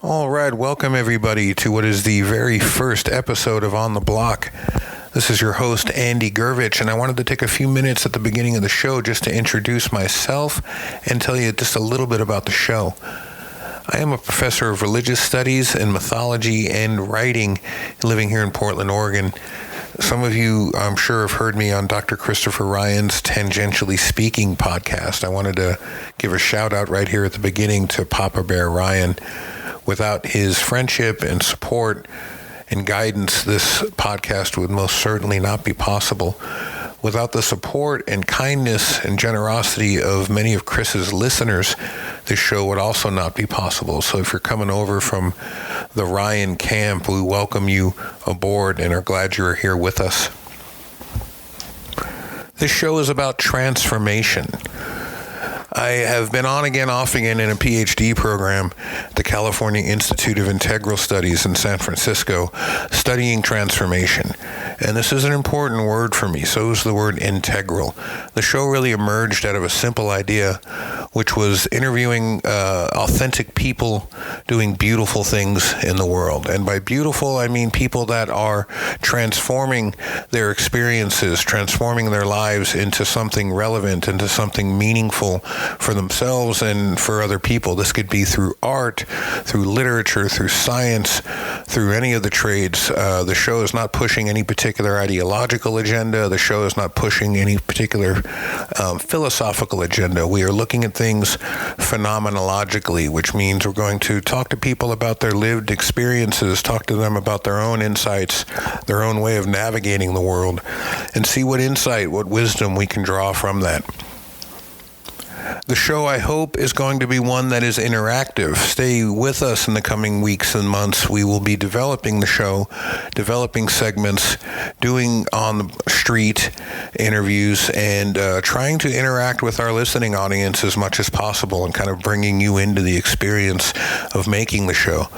All right, welcome everybody to what is the very first episode of On the Block. This is your host, Andy Gurvich, and I wanted to take a few minutes at the beginning of the show just to introduce myself and tell you just a little bit about the show. I am a professor of religious studies and mythology and writing living here in Portland, Oregon. Some of you, I'm sure, have heard me on Dr. Christopher Ryan's Tangentially Speaking podcast. I wanted to give a shout out right here at the beginning to Papa Bear Ryan. Without his friendship and support and guidance, this podcast would most certainly not be possible. Without the support and kindness and generosity of many of Chris's listeners, this show would also not be possible. So if you're coming over from the Ryan camp, we welcome you aboard and are glad you're here with us. This show is about transformation. I have been on again, off again in a PhD program at the California Institute of Integral Studies in San Francisco, studying transformation. And this is an important word for me. So is the word integral. The show really emerged out of a simple idea, which was interviewing authentic people doing beautiful things in the world. And by beautiful, I mean people that are transforming their experiences, transforming their lives into something relevant, into something meaningful for themselves and for other people. This could be through art, through literature, through science, through any of the trades. The show is not pushing any particular ideological agenda. The show is not pushing any particular philosophical agenda. We are looking at things phenomenologically, which means we're going to talk to people about their lived experiences, talk to them about their own insights, their own way of navigating the world, and see what insight, what wisdom we can draw from that. The show, I hope, is going to be one that is interactive. Stay with us in the coming weeks and months. We will be developing the show, developing segments, doing on the street interviews, and trying to interact with our listening audience as much as possible and kind of bringing you into the experience of making the show.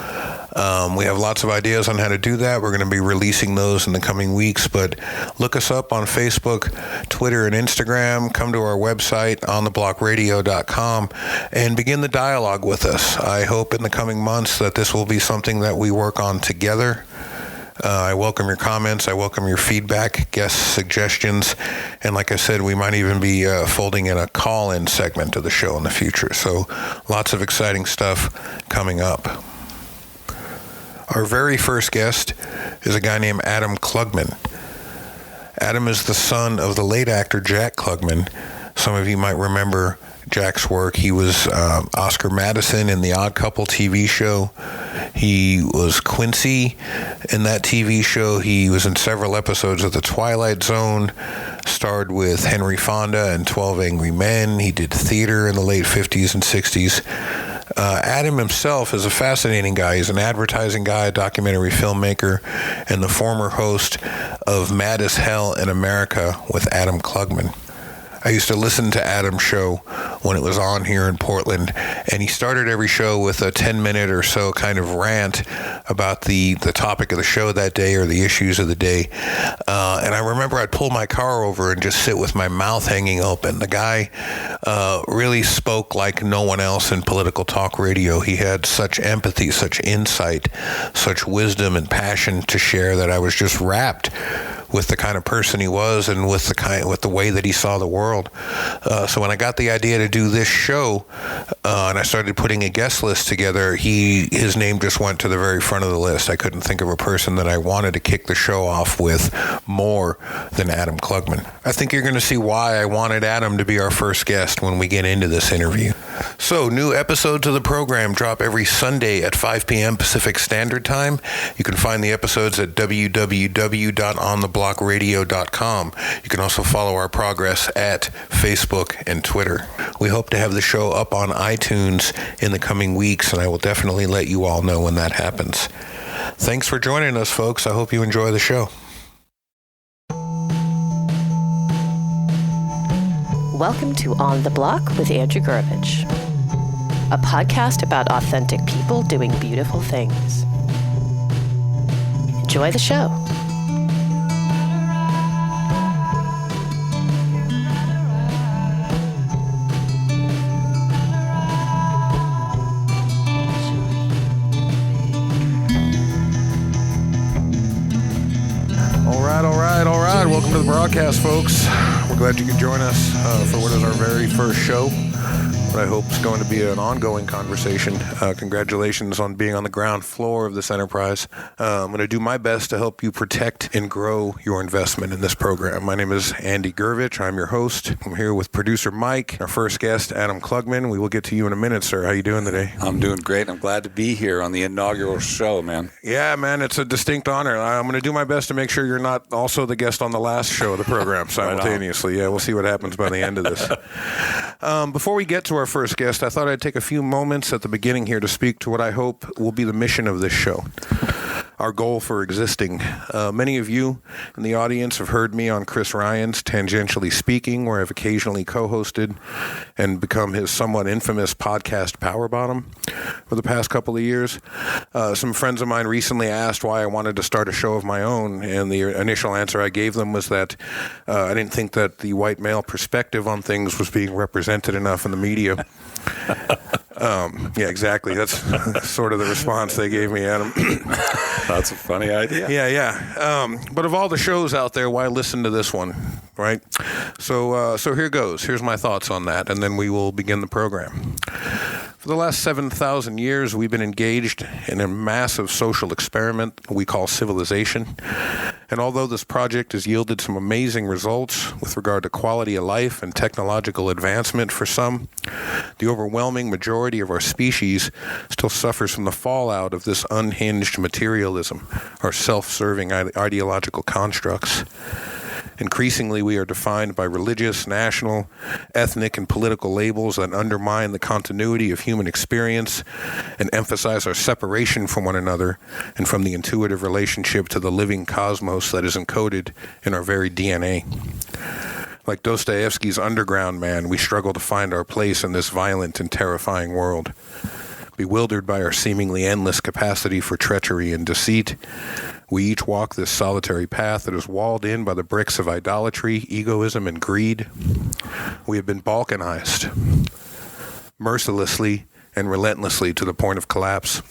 We have lots of ideas on how to do that. We're going to be releasing those in the coming weeks, but look us up on Facebook, Twitter, and Instagram. Come to our website, ontheblockradio.com, and begin the dialogue with us. I hope in the coming months that this will be something that we work on together. I welcome your comments. I welcome your feedback, guest suggestions, and like I said, we might even be folding in a call-in segment of the show in the future. So lots of exciting stuff coming up. Our very first guest is a guy named Adam Klugman. Adam is the son of the late actor Jack Klugman. Some of you might remember Jack's work. He was Oscar Madison in the Odd Couple TV show. He was Quincy in that TV show. He was in several episodes of The Twilight Zone, starred with Henry Fonda in 12 Angry Men. He did theater in the late 50s and 60s. Adam himself is a fascinating guy. He's an advertising guy, a documentary filmmaker, and the former host of Mad as Hell in America with Adam Klugman. I used to listen to Adam's show when it was on here in Portland, and he started every show with a 10-minute or so kind of rant about the topic of the show that day or the issues of the day. And I remember I'd pull my car over and just sit with my mouth hanging open. The guy really spoke like no one else in political talk radio. He had such empathy, such insight, such wisdom and passion to share that I was just wrapped with the kind of person he was and with the way that he saw the world. So when I got the idea to do this show and I started putting a guest list together, his name just went to the very front of the list. I couldn't think of a person that I wanted to kick the show off with more than Adam Klugman. I think you're going to see why I wanted Adam to be our first guest when we get into this interview. So new episodes of the program drop every Sunday at 5 p.m. Pacific Standard Time. You can find the episodes at www.ontheblockradio.com. You can also follow our progress at Facebook and Twitter. We hope to have the show up on iTunes in the coming weeks, and I will definitely let you all know when that happens. Thanks for joining us, folks. I hope you enjoy the show. Welcome to On the Block with Andrew Gurvich, a podcast about authentic people doing beautiful things. Enjoy the show. to the broadcast, folks. We're glad you could join us for what is our very first show. What I hope is going to be an ongoing conversation. Congratulations on being on the ground floor of this enterprise. I'm going to do my best to help you protect and grow your investment in this program. My name is Andy Gurvich. I'm your host. I'm here with producer Mike, our first guest, Adam Klugman. We will get to you in a minute, sir. How you doing today? I'm doing great. I'm glad to be here on the inaugural show, man. Yeah, man, it's a distinct honor. I'm going to do my best to make sure you're not also the guest on the last show of the program simultaneously. Yeah, we'll see what happens by the end of this. Before we get to our first guest, I thought I'd take a few moments at the beginning here to speak to what I hope will be the mission of this show. Our goal for existing. Many of you in the audience have heard me on Chris Ryan's Tangentially Speaking, where I've occasionally co-hosted and become his somewhat infamous podcast Power Bottom for the past couple of years. Some friends of mine recently asked why I wanted to start a show of my own, and the initial answer I gave them was that I didn't think that the white male perspective on things was being represented enough in the media. Yeah, exactly. That's sort of the response they gave me, Adam. That's a funny idea. Yeah. But of all the shows out there, why listen to this one, right? So here goes. Here's my thoughts on that, and then we will begin the program. For the last 7,000 years, we've been engaged in a massive social experiment we call civilization. And although this project has yielded some amazing results with regard to quality of life and technological advancement for some, the overwhelming majority of our species still suffers from the fallout of this unhinged materialism, our self-serving ideological constructs. Increasingly, we are defined by religious, national, ethnic, and political labels that undermine the continuity of human experience and emphasize our separation from one another and from the intuitive relationship to the living cosmos that is encoded in our very DNA. Like Dostoevsky's Underground Man, we struggle to find our place in this violent and terrifying world. Bewildered by our seemingly endless capacity for treachery and deceit, we each walk this solitary path that is walled in by the bricks of idolatry, egoism, and greed. We have been balkanized, mercilessly and relentlessly to the point of collapse.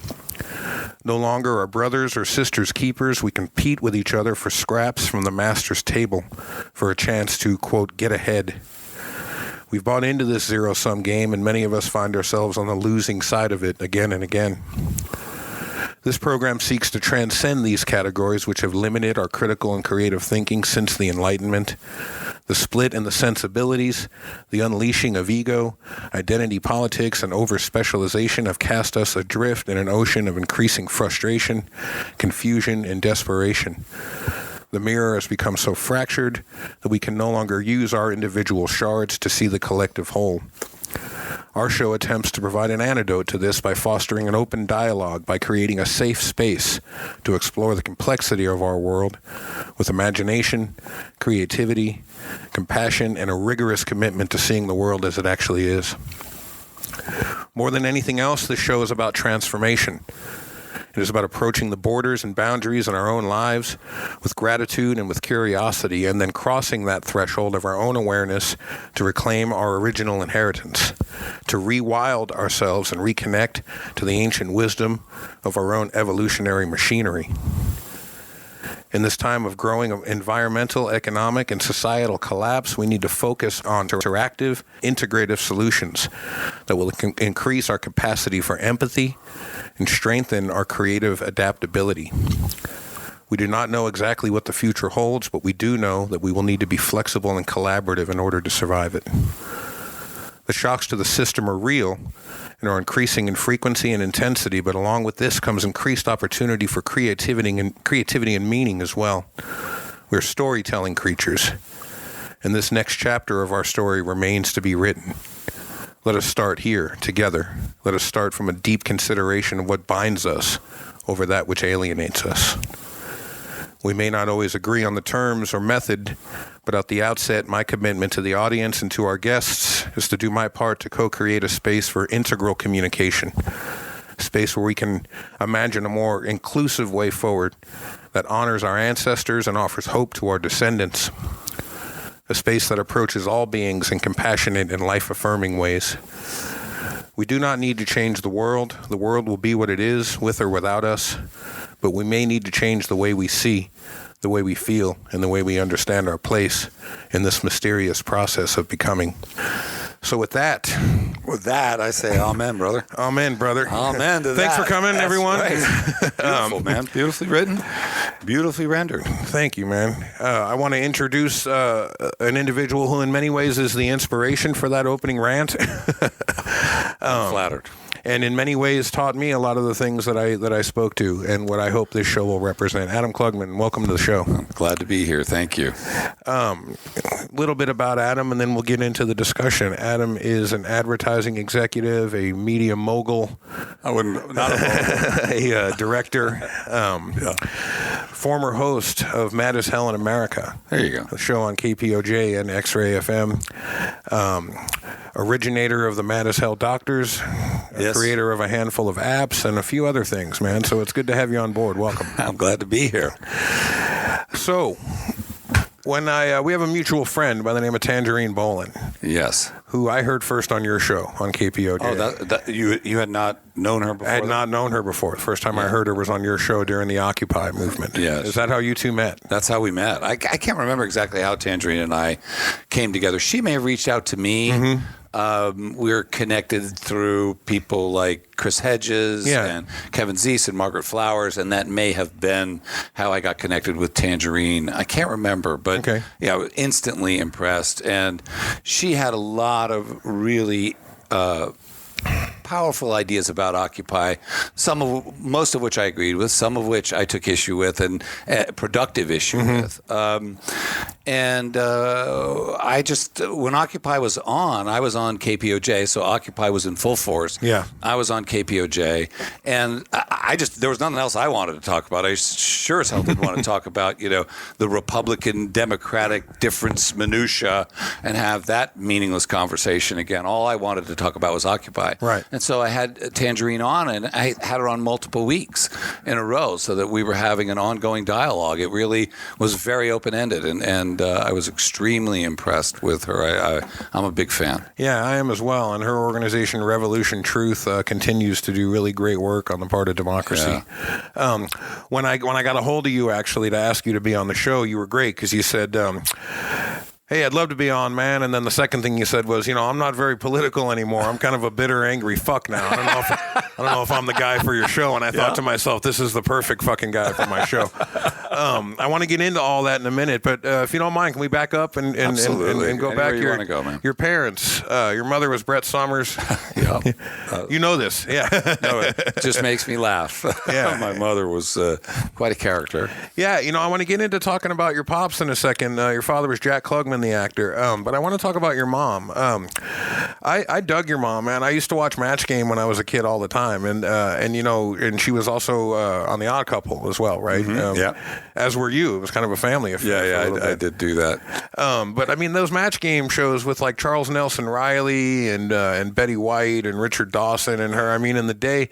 No longer are brothers or sisters keepers. We compete with each other for scraps from the master's table, for a chance to, quote, get ahead. We've bought into this zero-sum game, and many of us find ourselves on the losing side of it again and again. This program seeks to transcend these categories which have limited our critical and creative thinking since the Enlightenment. The split in the sensibilities, the unleashing of ego, identity politics, and over-specialization have cast us adrift in an ocean of increasing frustration, confusion, and desperation. The mirror has become so fractured that we can no longer use our individual shards to see the collective whole. Our show attempts to provide an antidote to this by fostering an open dialogue, by creating a safe space to explore the complexity of our world with imagination, creativity, compassion, and a rigorous commitment to seeing the world as it actually is. More than anything else, this show is about transformation. It is about approaching the borders and boundaries in our own lives with gratitude and with curiosity, and then crossing that threshold of our own awareness to reclaim our original inheritance, to rewild ourselves and reconnect to the ancient wisdom of our own evolutionary machinery. In this time of growing environmental, economic, and societal collapse, we need to focus on interactive, integrative solutions that will increase our capacity for empathy and strengthen our creative adaptability. We do not know exactly what the future holds, but we do know that we will need to be flexible and collaborative in order to survive it. The shocks to the system are real and are increasing in frequency and intensity, but along with this comes increased opportunity for creativity and meaning as well. We're storytelling creatures, and this next chapter of our story remains to be written. Let us start here, together. Let us start from a deep consideration of what binds us over that which alienates us. We may not always agree on the terms or method, but at the outset, my commitment to the audience and to our guests is to do my part to co-create a space for integral communication, a space where we can imagine a more inclusive way forward that honors our ancestors and offers hope to our descendants, a space that approaches all beings in compassionate and life-affirming ways. We do not need to change the world. The world will be what it is, with or without us, but we may need to change the way we see the way we feel, and the way we understand our place in this mysterious process of becoming. So with that, I say amen, brother. Amen, brother. Amen to that. Thanks for coming, That's everyone. Right. Beautiful, man. Beautifully written. Beautifully rendered. Thank you, man. I want to introduce an individual who in many ways is the inspiration for that opening rant. I'm flattered. And in many ways taught me a lot of the things that I spoke to and what I hope this show will represent. Adam Klugman, welcome to the show. I'm glad to be here. Thank you. A little bit about Adam, and then we'll get into the discussion. Adam is an advertising executive, a media mogul. Not a mogul. A director, former host of Mad as Hell in America. There you go. A show on KPOJ and X-Ray FM. Originator of the Mad as Hell Doctors. Yes. Creator of a handful of apps and a few other things, man. So it's good to have you on board. Welcome. I'm glad to be here. So, when we have a mutual friend by the name of Tangerine Bolin. Yes. Who I heard first on your show on KPOJ. Oh, you had not known her before? I had not known her before. The first time I heard her was on your show during the Occupy movement. Yes. Is that how you two met? That's how we met. I can't remember exactly how Tangerine and I came together. She may have reached out to me. Mm-hmm. We're connected through people like Chris Hedges and Kevin Zeese and Margaret Flowers, and that may have been how I got connected with Tangerine. I can't remember, but I was instantly impressed. And she had a lot of really powerful ideas about Occupy, most of which I agreed with, some of which I took issue with, and productive issue with. I just, when Occupy was on, I was on KPOJ, so Occupy was in full force. Yeah. I was on KPOJ, and I just, there was nothing else I wanted to talk about. I sure as hell didn't want to talk about, the Republican Democratic difference minutia and have that meaningless conversation again. All I wanted to talk about was Occupy. Right. And so I had Tangerine on, and I had her on multiple weeks in a row so that we were having an ongoing dialogue. It really was very open-ended, and I was extremely impressed with her. I'm a big fan. Yeah, I am as well. And her organization, Revolution Truth, continues to do really great work on the part of democracy. Yeah. When I got a hold of you, actually, to ask you to be on the show, you were great because you said, hey, I'd love to be on, man. And then the second thing you said was, I'm not very political anymore. I'm kind of a bitter, angry fuck now. I don't know if I'm the guy for your show. And I thought to myself, this is the perfect fucking guy for my show. I want to get into all that in a minute, but if you don't mind, can we back up and go Anywhere back? You want to go, man. Your parents, your mother was Brett Summers. You know this, No, it just makes me laugh. Yeah, my mother was quite a character. Yeah, I want to get into talking about your pops in a second. Your father was Jack Klugman, the actor, but I want to talk about your mom. I dug your mom, man. I used to watch Match Game when I was a kid all the time, and she was also on The Odd Couple as well, right? As were you. It was kind of a family affair. Yeah, I did do that. But I mean, those Match Game shows with like Charles Nelson Riley and Betty White and Richard Dawson and her. I mean, in the day,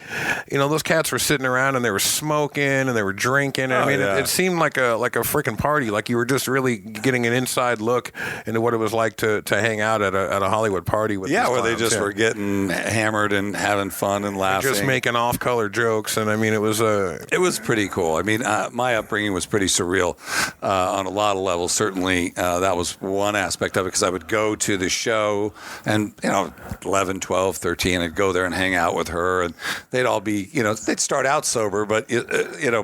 those cats were sitting around and they were smoking and they were drinking. It seemed like a freaking party. Like you were just really getting an inside look into what it was like to hang out at a Hollywood party with where they just were getting hammered and having fun and laughing, just making off-color jokes. And I mean, it was pretty cool. I mean, my upbringing was pretty surreal on a lot of levels. Certainly, that was one aspect of it because I would go to the show and 11, 12, 13, I'd go there and hang out with her, and they'd all be they'd start out sober, but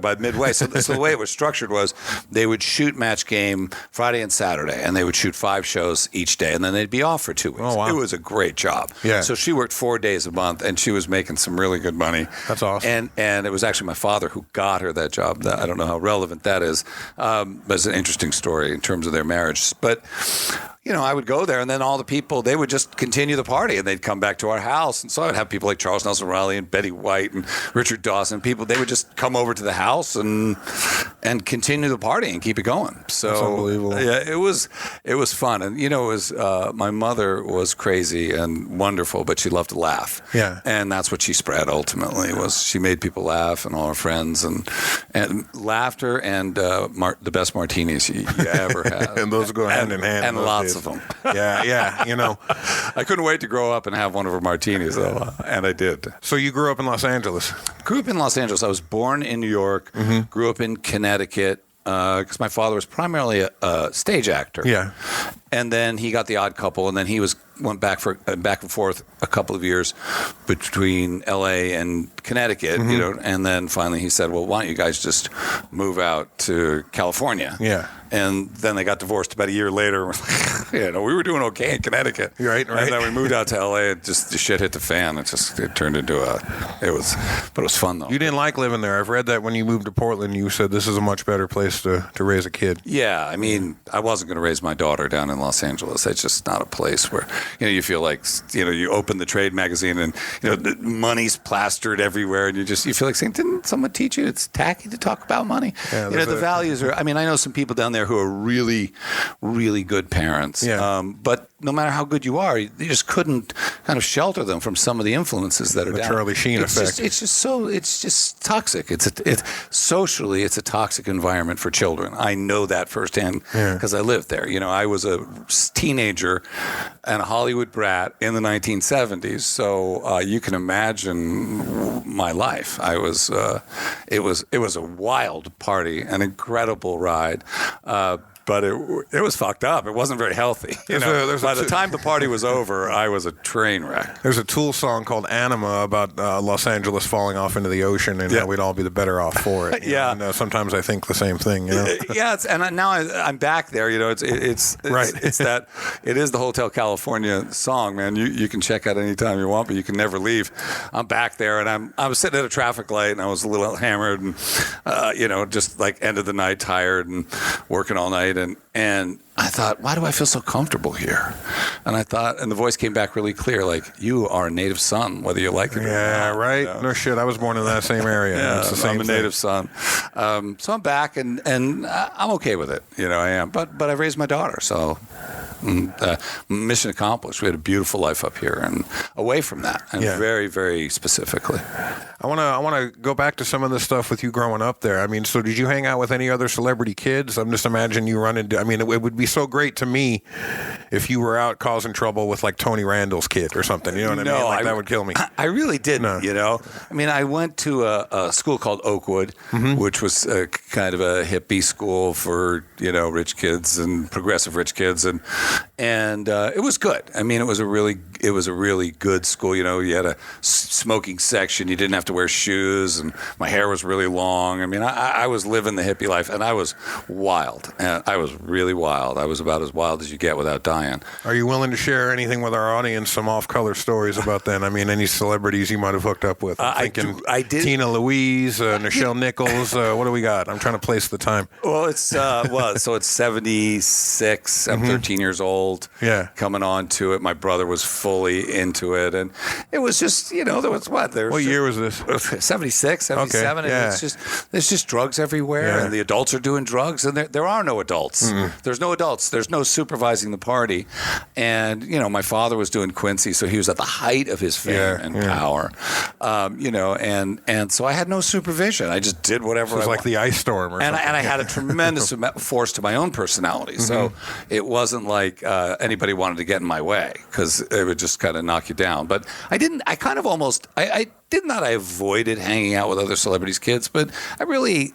by midway. So the way it was structured was they would shoot Match Game Friday and Saturday, and they would shoot 5 shows each day, and then they'd be off for 2 weeks. Oh, wow. It was a great job. Yeah. So she worked 4 days a month, and she was making some really good money. That's awesome. And it was actually my father who got her that job. I don't know how relevant that is, but it's an interesting story in terms of their marriage. But I would go there, and then all the people, they would just continue the party, and they'd come back to our house. And so I would have people like Charles Nelson Riley and Betty White and Richard Dawson. They would just come over to the house and continue the party and keep it going. So that's unbelievable. Yeah, it was fun. And it was my mother was crazy and wonderful, but she loved to laugh. Yeah, and that's what she spread ultimately. Was she made people laugh, and all her friends, and laughter and the best martinis you ever had. And those go hand in hand. And lots of them. Yeah. I couldn't wait to grow up and have one of her martinis, though, and I did. So you grew up in Los Angeles? Grew up in Los Angeles. I was born in New York, grew up in Connecticut, because my father was primarily a stage actor. Yeah. And then he got The Odd Couple, and then he went back and forth a couple of years between L.A. and Connecticut, and then finally he said, well, why don't you guys just move out to California? Yeah. And then they got divorced about a year later. We were doing okay in Connecticut. Right. And then we moved out to L.A. and just the shit hit the fan. It turned into but it was fun though. You didn't like living there. I've read that when you moved to Portland, you said this is a much better place to raise a kid. Yeah, I mean, I wasn't going to raise my daughter down in Los Angeles. It's just not a place where, you feel like, you open the trade magazine and, the money's plastered everywhere and you feel like saying, didn't someone teach you it's tacky to talk about money? Yeah, the values are, I mean, I know some people down there who are really, really good parents. Yeah. But no matter how good you are, you just couldn't kind of shelter them from some of the influences that are the down. Charlie Sheen effect. It's just toxic. Socially, it's a toxic environment for children. I know that firsthand because I lived there. I was a teenager and a Hollywood brat in the 1970s. So you can imagine my life. It was a wild party, an incredible ride. But it was fucked up. It wasn't very healthy. By the time the party was over, I was a train wreck. There's a Tool song called Anima about Los Angeles falling off into the ocean and how we'd all be the better off for it. And, sometimes I think the same thing. Yeah, and now I'm back there. It's right. It's that it is the Hotel California song, man. You can check out anytime you want, but you can never leave. I'm back there, and I was sitting at a traffic light, and I was a little hammered, and just like end of the night, tired, and working all night. And I thought, why do I feel so comfortable here? And I thought, and the voice came back really clear, like, you are a native son, whether you like it or not. Yeah, right. No shit. I was born in that same area. Yeah, it's the same I'm a native son. So I'm back, and I'm okay with it. I am. But I raised my daughter, so mission accomplished. We had a beautiful life up here and away from that, and very, very specifically. I want to go back to some of the stuff with you growing up there. I mean, so did you hang out with any other celebrity kids? I'm just imagining you run into. I mean, it would be so great to me if you were out causing trouble with like Tony Randall's kid or something. You know what I mean? Like, that would kill me. I really didn't. I mean, I went to a school called Oakwood, which was kind of a hippie school for rich kids and progressive rich kids, and it was good. I mean, it was a really good school. You had a smoking section. You didn't have to wear shoes, and my hair was really long. I mean, I was living the hippie life, and I was wild. And I was really wild. I was about as wild as you get without dying. Are you willing to share anything with our audience, some off-color stories about that? I mean, any celebrities you might have hooked up with? I'm thinking I did. Tina Louise, Nichelle Nichols. What do we got? I'm trying to place the time. Well, it's so it's 76. I'm 13 years old. Yeah. Coming on to it. My brother was fully into it, and it was just there was what year was this? 76, 77. Okay. Yeah. And there's just drugs everywhere, and the adults are doing drugs, and there are no adults. There's no adults. There's no supervising the party. And my father was doing Quincy, so he was at the height of his fame and power. And so I had no supervision. I just did whatever. It was like the ice storm, or and something. I had a tremendous force to my own personality. So it wasn't like anybody wanted to get in my way, because it would just kind of knock you down. But I didn't. I kind of almost. I did not. I avoided hanging out with other celebrities' kids, but I really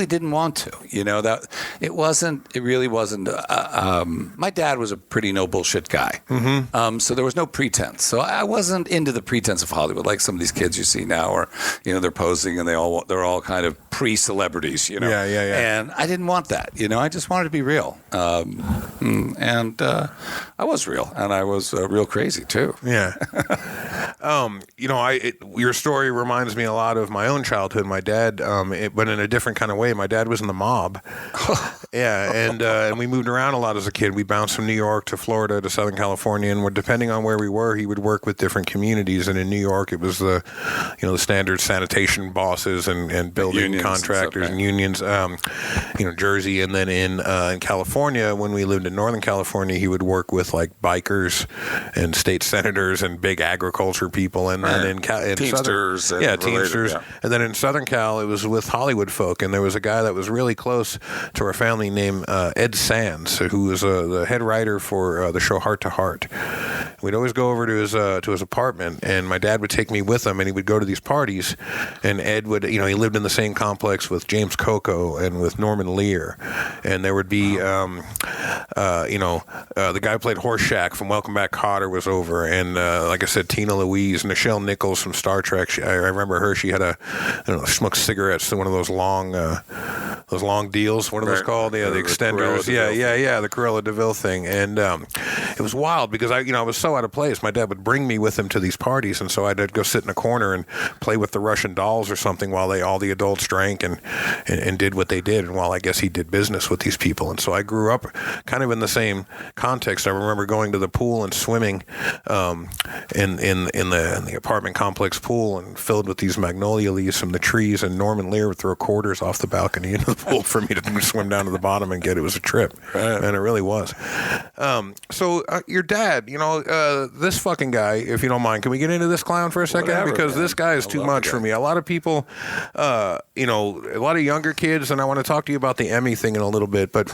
didn't want to. That it wasn't. It really wasn't. My dad was a pretty no bullshit guy, so there was no pretense. So I wasn't into the pretense of Hollywood, like some of these kids you see now, or they're posing and they're all kind of pre-celebrities. Yeah. And I didn't want that. I just wanted to be real, and I was real, and I was real crazy too. Yeah. Your story reminds me a lot of my own childhood. My dad, but in a different kind of way. My dad was in the mob. And we moved around a lot as a kid. We bounced from New York to Florida to Southern California, and depending on where we were, he would work with different communities. And in New York, it was the standard sanitation bosses and building unions contractors and unions. Jersey, and then in California, when we lived in Northern California, he would work with like bikers and state senators and big agriculture people, and then in Teamsters, Teamsters, and then in Southern Cal, it was with Hollywood folk, and there was a guy that was really close to our family named Ed Sands, who was the head writer for the show Heart to Heart. We'd always go over to his apartment, and my dad would take me with him, and he would go to these parties, and Ed would, he lived in the same complex with James Coco and with Norman Lear, and there would be, the guy who played Horseshack from Welcome Back, Kotter was over, and like I said, Tina Louise, Nichelle Nichols from Star Trek. I remember her. She had smoked cigarettes to one of those long deals. What are those called? Yeah, the extenders. Yeah, the Cruella DeVille thing, and it was wild because I was so out of place. My dad would bring me with him to these parties, and so I'd go sit in a corner and play with the Russian dolls or something while all the adults drank and did what they did, and while I guess he did business with these people. And so I grew up kind of in the same context. I remember going to the pool and swimming in the apartment complex pool, and filled with these magnolia leaves from the trees, and Norman Lear would throw quarters off the balcony into the pool for me to swim down to the bottom and get. It was a trip, and it really was. So your dad, this fucking guy, if you don't mind, can we get into this clown for a second? Whatever, because man. this guy is too much for me. A lot of people, a lot of younger kids, and I want to talk to you about the Emmy thing in a little bit, but,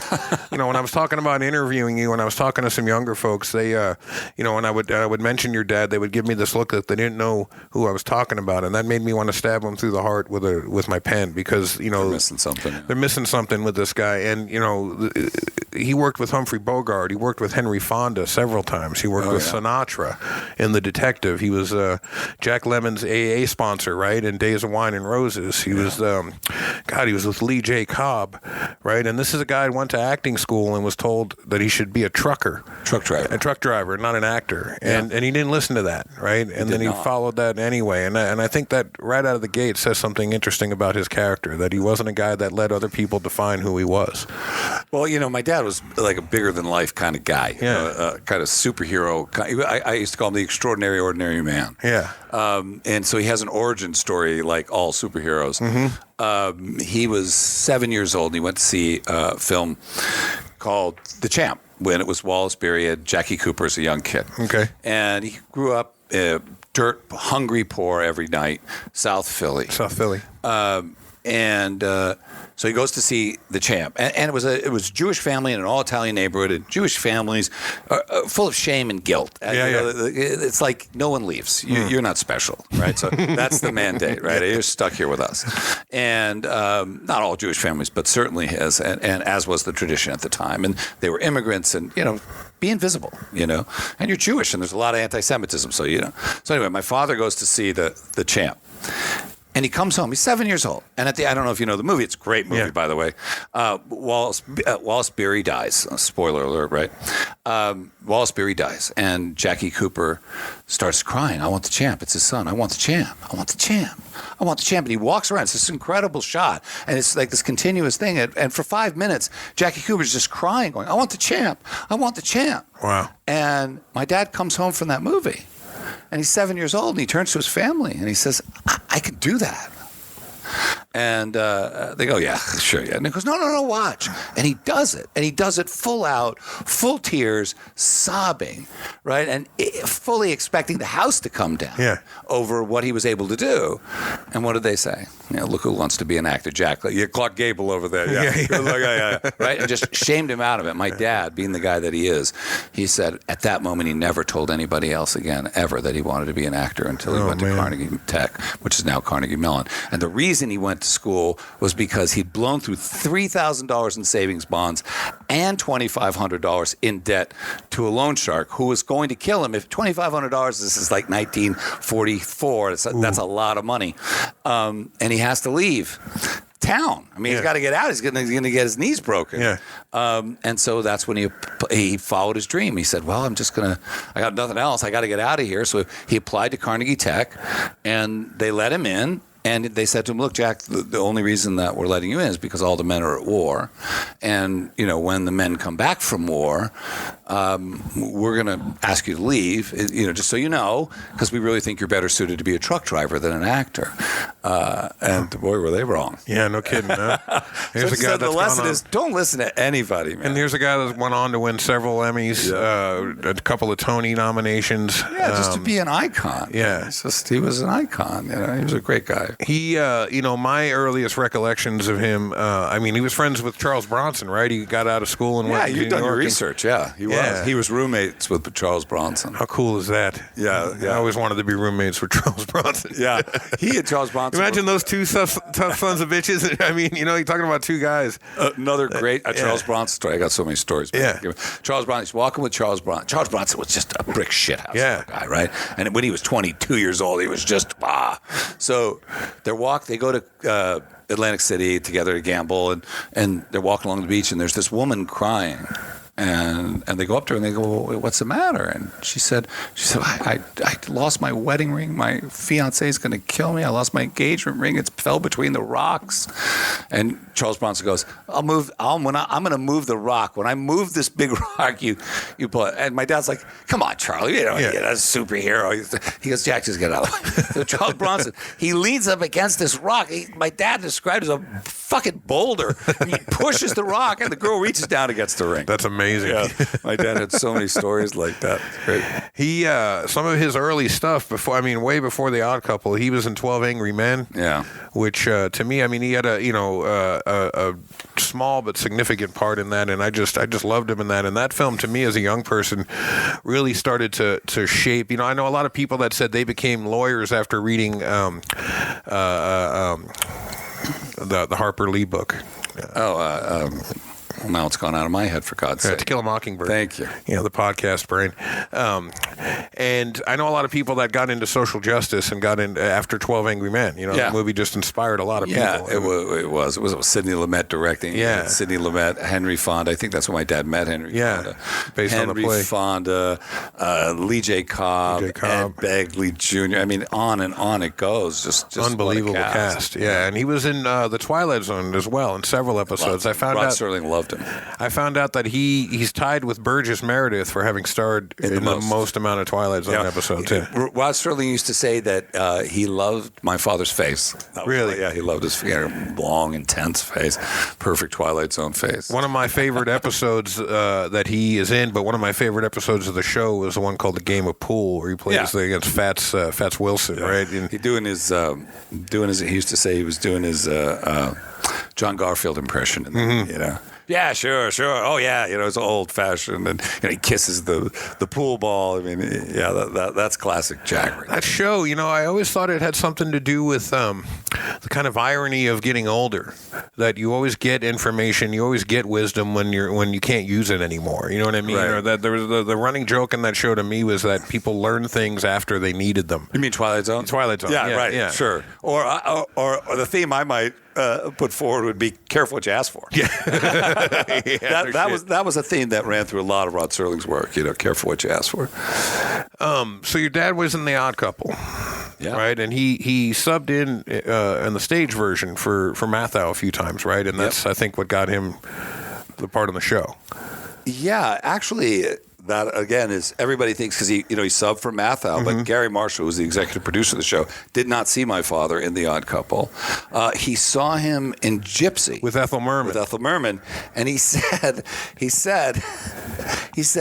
when I was talking about interviewing you, and I was talking to some younger folks, they, when I would mention your dad, they would give me this look that they didn't know who I was talking about, and that made me want to stab them through the heart with my pen, because, they're missing something. They're missing something with this guy, and, he worked with Humphrey Bogart, he worked with Henry Fonda several times, he worked with Sinatra in The Detective, he was Jack Lemmon's AA sponsor, right, in Days of Wine and Roses, he was, he was with Lee J. Cobb, right, and this is a guy who went to acting school and was told that he should be a truck driver, not an actor, and he didn't listen to that, right, and then he followed that anyway, and I think that right out of the gate says something interesting about his character, that he wasn't a guy that let other people define who he was. Well, my dad was like a bigger than life kind of guy, kind of superhero. I used to call him the extraordinary ordinary man. Yeah. And so he has an origin story like all superheroes. Mm-hmm. He was 7 years old and he went to see a film called The Champ when it was Wallace Beery had Jackie Cooper as a young kid. Okay. And he grew up dirt hungry, poor every night, South Philly. So he goes to see The Champ, and it was a Jewish family in an all Italian neighborhood. And Jewish families are full of shame and guilt. It's like no one leaves. You're not special, right? So that's the mandate, right? You're stuck here with us. And not all Jewish families, but certainly his, and as was the tradition at the time. And they were immigrants, and be invisible, and you're Jewish, and there's a lot of anti-Semitism. So So anyway, my father goes to see the Champ. And he comes home. He's 7 years old. And I don't know if you know the movie. It's a great movie, by the way. Wallace Beery dies. Spoiler alert, right? Wallace Beery dies. And Jackie Cooper starts crying. I want the champ. It's his son. I want the champ. I want the champ. I want the champ. And he walks around. It's this incredible shot. And it's like this continuous thing. And for 5 minutes, Jackie Cooper's just crying, going, I want the champ. I want the champ. Wow. And my dad comes home from that movie. And he's 7 years old, and he turns to his family, and he says, I could do that. And they go, yeah, sure, yeah. And he goes, no, watch. And he does it. And he does it full out, full tears, sobbing, right? And fully expecting the house to come down over what he was able to do. And what did they say? Look who wants to be an actor, Jack. Clark Gable over there. Yeah. Right? And just shamed him out of it. My dad, being the guy that he is, he said at that moment he never told anybody else again, ever, that he wanted to be an actor until he went to Carnegie Tech, which is now Carnegie Mellon. And the reason he went to school was because he'd blown through $3,000 in savings bonds and $2,500 in debt to a loan shark who was going to kill him. If $2,500, this is like 1944, that's a lot of money. And he has to leave town. I mean, he's got to get out. He's going to get his knees broken. Yeah. And so that's when he followed his dream. He said, well, I got nothing else. I got to get out of here. So he applied to Carnegie Tech, and they let him in. And they said to him, look, Jack, the only reason that we're letting you in is because all the men are at war. And, when the men come back from war, we're going to ask you to leave, just so you know, because we really think you're better suited to be a truck driver than an actor. And boy, were they wrong. Yeah, no kidding. Here's a guy the lesson is don't listen to anybody, man. And here's a guy that went on to win several Emmys, a couple of Tony nominations. Yeah, just to be an icon. Yeah. He was an icon. He was a great guy. He, my earliest recollections of him, he was friends with Charles Bronson, right? He got out of school and went to New York. Yeah, you've done your research, he was. Yeah. He was roommates with Charles Bronson. How cool is that? Yeah. I always wanted to be roommates with Charles Bronson. Yeah. He and Charles Bronson. Imagine those two tough sons of bitches. I mean, you're talking about two guys. Another great Charles Bronson story. I got so many stories. Yeah. Charles Bronson, he's walking with Charles Bronson. Charles Bronson was just a brick shithouse guy, right? And when he was 22 years old, he was just, So they go to Atlantic City together to gamble, and they're walking along the beach, and there's this woman crying. And they go up to her and they go, well, what's the matter? And she said, I lost my wedding ring. My fiance is going to kill me. I lost my engagement ring. It fell between the rocks. And Charles Bronson goes, I'm going to move the rock. When I move this big rock, you pull it. And my dad's like, come on, Charlie, you're a superhero. He goes, Jack, just get out of the way. So Charles Bronson, he leans up against this rock. My dad described it as a fucking boulder. And he pushes the rock, and the girl reaches down and gets the ring. That's amazing. Yeah, my dad had so many stories like that. Great. He some of his early stuff way before The Odd Couple, he was in 12 Angry Men. Yeah, which to me, he had a small but significant part in that, and I just loved him in that. And that film, to me, as a young person, really started to shape. I know a lot of people that said they became lawyers after reading the Harper Lee book. Now it's gone out of my head, for God's sake. To Kill a Mockingbird. Thank you. The podcast brain. And I know a lot of people that got into social justice and got in after 12 Angry Men. The movie just inspired a lot of people. Yeah, it was. It was Sidney Lumet directing. Yeah. Sidney Lumet, Henry Fonda. I think that's when my dad met Henry Fonda. Based on the play. Henry Fonda, Lee J. Cobb, Ed Begley Jr. On and on it goes. Just unbelievable cast. Yeah, and he was in The Twilight Zone as well in several episodes. Rod Serling loved him. I found out that he's tied with Burgess Meredith for having starred in the most amount of Twilight Zone episodes too. Rod Serling used to say that he loved my father's face. Really? Yeah, he loved his long, intense face, perfect Twilight Zone face. One of my favorite episodes that he is in, but one of my favorite episodes of the show was the one called The Game of Pool, where he plays against Fats Wilson, right? And he used to say he was doing his John Garfield impression, Yeah, sure. Oh, yeah. It's old fashioned, and he kisses the pool ball. That's classic Jack. Right that show, I always thought it had something to do with the kind of irony of getting older. That you always get information, you always get wisdom when you can't use it anymore. You know what I mean? Right. Or that there was the running joke in that show to me was that people learn things after they needed them. You mean Twilight Zone? Twilight Zone. Yeah, right. Yeah. Sure. Or the theme I might put forward would be careful what you ask for. Yeah. that was a theme that ran through a lot of Rod Serling's work. Careful what you ask for. So your dad was in The Odd Couple. Yeah. Right, and he subbed in the stage version for Matthau a few times, right? And that's I think what got him the part on the show. Yeah, actually, that again is everybody thinks because he subbed for Matthau, but Gary Marshall, who was the executive producer of the show, did not see my father in The Odd Couple. He saw him in Gypsy with Ethel Merman, and he said,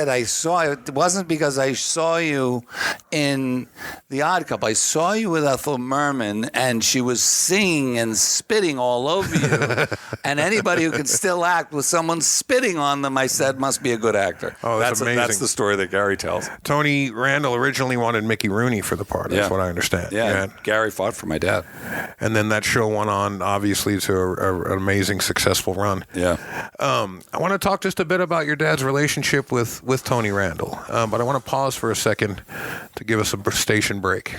I saw it wasn't because I saw you in The Odd Couple. I saw you with Ethel Merman, and she was singing and spitting all over you. And anybody who can still act with someone spitting on them, I said, must be a good actor. Oh, that's amazing. That's the story that Gary tells. Tony Randall originally wanted Mickey Rooney for the part. That's what I understand. Yeah. Gary fought for my dad. And then that show went on, obviously, to an amazing, successful run. Yeah. I want to talk just a bit about your dad's relationship with Tony Randall. But I want to pause for a second to give us a station break.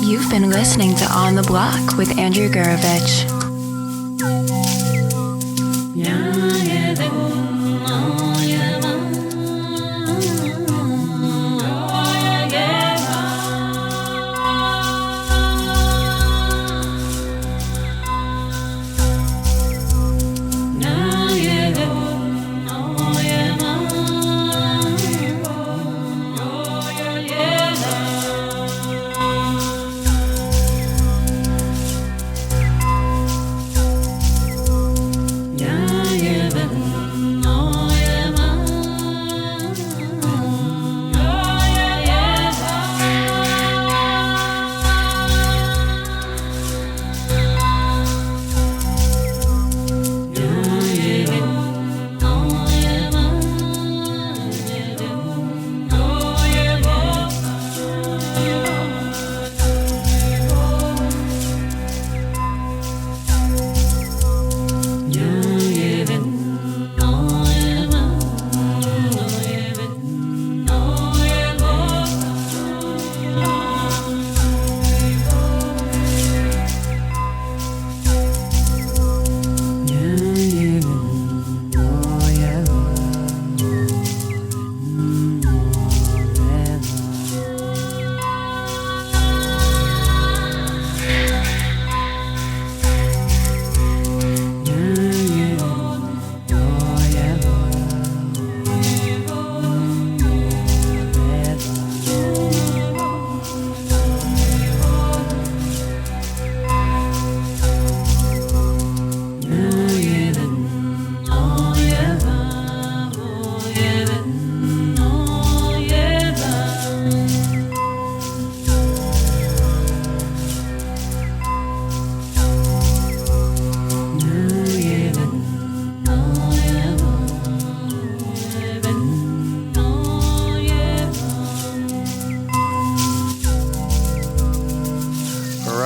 You've been listening to On the Block with Andrew Gurovich.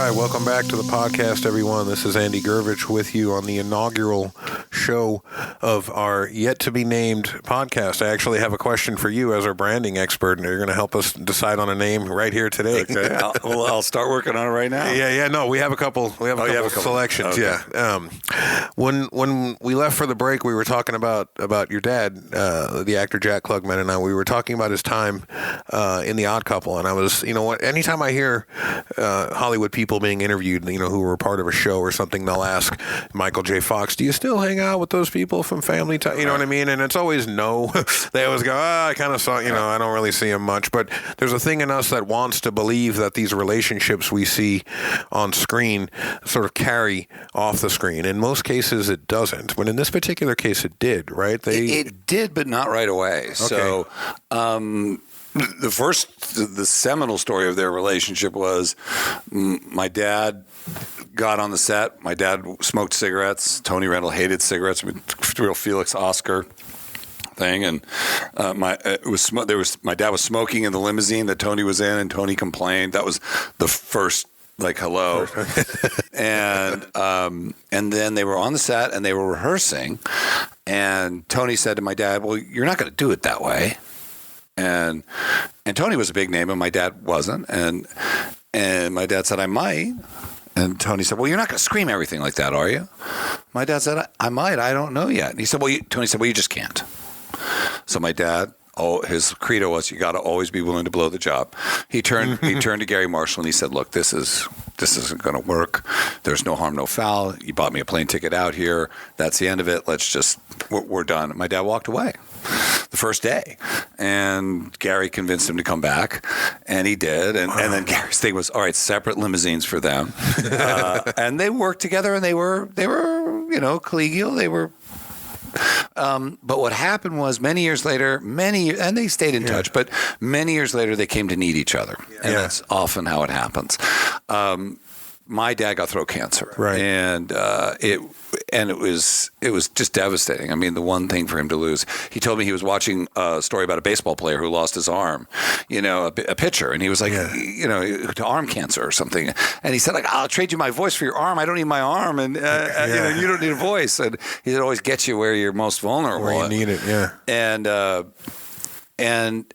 right, welcome back to the podcast, everyone. This is Andy Gurvich with you on the inaugural show of our yet-to-be-named podcast. I actually have a question for you as our branding expert, and you're going to help us decide on a name right here today. Okay. I'll start working on it right now. No, we have a couple. We have a couple selections. Okay. Yeah. When we left for the break, we were talking about your dad, the actor Jack Klugman, and I. We were talking about his time in The Odd Couple, and I was, anytime I hear Hollywood people being interviewed, who were part of a show or something, they'll ask Michael J. Fox, "Do you still hang out with those people from Family Time?" You know what I mean? And it's always no. They always go, I kind of saw, I don't really see him much. But there's a thing in us that wants to believe that these relationships we see on screen sort of carry off the screen. In most cases, it doesn't. But in this particular case, it did, right? It did, but not right away. Okay. So the seminal story of their relationship was my dad got on the set. My dad smoked cigarettes. Tony Randall hated cigarettes. Real Felix Oscar thing, and my dad was smoking in the limousine that Tony was in, and Tony complained. That was the first hello. And then they were on the set and they were rehearsing, and Tony said to my dad, "Well, you're not going to do it that way." And Tony was a big name, and my dad wasn't. And my dad said, "I might." And Tony said, "Well, you're not going to scream everything like that, are you?" My dad said, "I might. I don't know yet." And he said, Tony said, "Well, you just can't." So my dad, his credo was, you got to always be willing to blow the job. He turned to Gary Marshall and he said, "Look, this isn't going to work. There's no harm, no foul. You bought me a plane ticket out here. That's the end of it. We're done." My dad walked away the first day, and Gary convinced him to come back, and he did. And then Gary's thing was, all right, separate limousines for them, and they worked together, and they were collegial. They were. But what happened was many years later, and they stayed in touch, but many years later they came to need each other. And that's often how it happens. My dad got throat cancer, right? And it was just devastating. I mean, the one thing for him to lose. He told me he was watching a story about a baseball player who lost his arm, a pitcher, and he was like, to arm cancer or something. And he said, "I'll trade you my voice for your arm. I don't need my arm, and you don't need a voice." And he said, "Always gets you where you're most vulnerable, where you need it." Yeah. And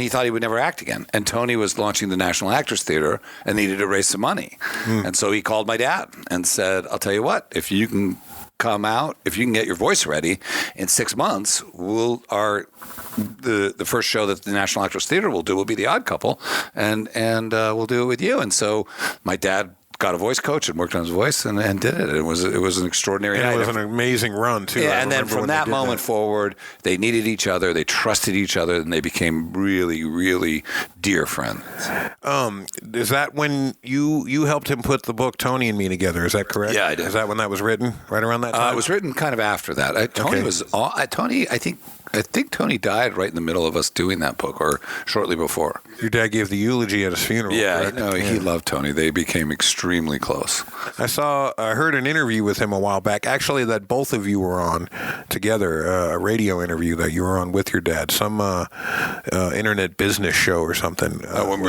he thought he would never act again. And Tony was launching the National Actors Theater and needed to raise some money. And so he called my dad and said, "I'll tell you what, if you can come out, if you can get your voice ready in 6 months, the first show that the National Actors Theater will do will be The Odd Couple, and we'll do it with you." And so my dad got a voice coach and worked on his voice and did it. It was an extraordinary night. It was an amazing run too. Yeah, and then from that moment forward, they needed each other, they trusted each other, and they became really, really dear friends. Is that when you helped him put the book Tony and Me together? Is that correct? Yeah, I did. Is that when that was written? Right around that time? It was written kind of after that. Tony, I think Tony died right in the middle of us doing that book, or shortly before. Your dad gave the eulogy at his funeral. Yeah, he loved Tony. They became extremely close. I heard an interview with him a while back, actually, that both of you were on together, a radio interview that you were on with your dad, some internet business show or something. When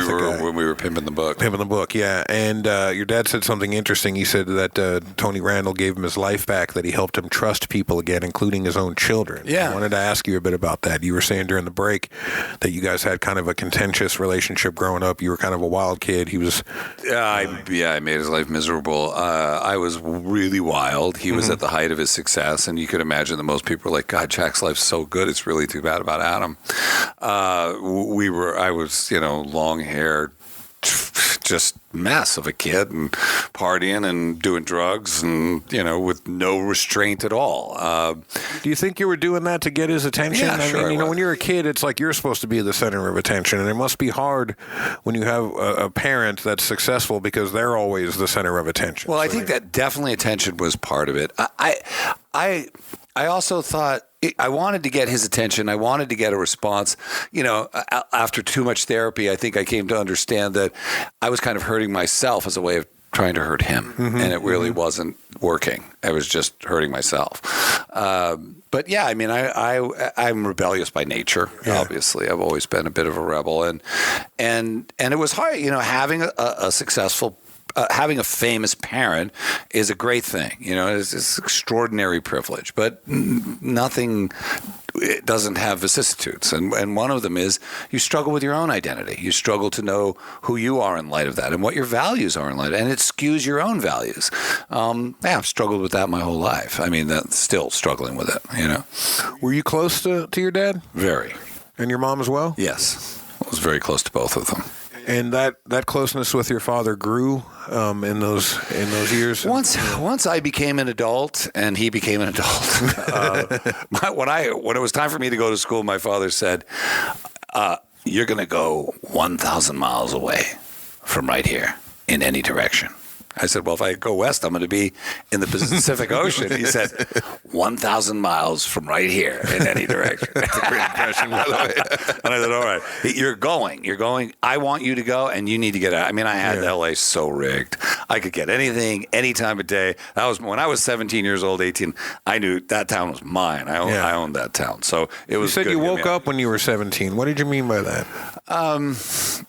we were pimping the book. Pimping the book, yeah. And your dad said something interesting. He said that Tony Randall gave him his life back, that he helped him trust people again, including his own children. Yeah. I wanted to ask you a bit about that. You were saying during the break that you guys had kind of a contentious relationship growing up. You were kind of a wild kid. He was... I made his life miserable. I was really wild. He was at the height of his success, and you could imagine that most people were like, "God, Jack's life's so good. It's really too bad about Adam." I was, long-haired, just mess of a kid, and partying and doing drugs, and with no restraint at all. Do you think you were doing that to get his attention? Yeah, sure. When you're a kid, it's like you're supposed to be the center of attention, and it must be hard when you have a parent that's successful because they're always the center of attention. Well, I think that definitely attention was part of it. I also thought I wanted to get his attention. I wanted to get a response. After too much therapy, I think I came to understand that I was kind of hurting myself as a way of trying to hurt him, and it really wasn't working. I was just hurting myself. But yeah, I mean, I'm rebellious by nature. Yeah. Obviously, I've always been a bit of a rebel, and it was hard, having a successful having a famous parent is a great thing. It's extraordinary privilege, but nothing. It doesn't have vicissitudes, and one of them is you struggle with your own identity. You struggle to know who you are in light of that and what your values are in light of it, and it skews your own values. I've struggled with that my whole life. I mean, that's still struggling with it. Were you close to your dad? Very. And your mom as well? Yes, I was very close to both of them. And that closeness with your father grew in those years. Once I became an adult and he became an adult, when it was time for me to go to school, my father said, "You're going to go 1,000 miles away from right here in any direction." I said, "Well, if I go west, I'm going to be in the Pacific Ocean." He said, 1,000 miles from right here in any direction. That's a great impression, by the way. And I said, "All right, you're going. I want you to go, and you need to get out." I mean, I had L.A. so rigged. I could get anything, any time of day. That was when I was 17 years old, 18. I knew that town was mine. I owned that town. So it was. You said you woke up when you were 17. What did you mean by that?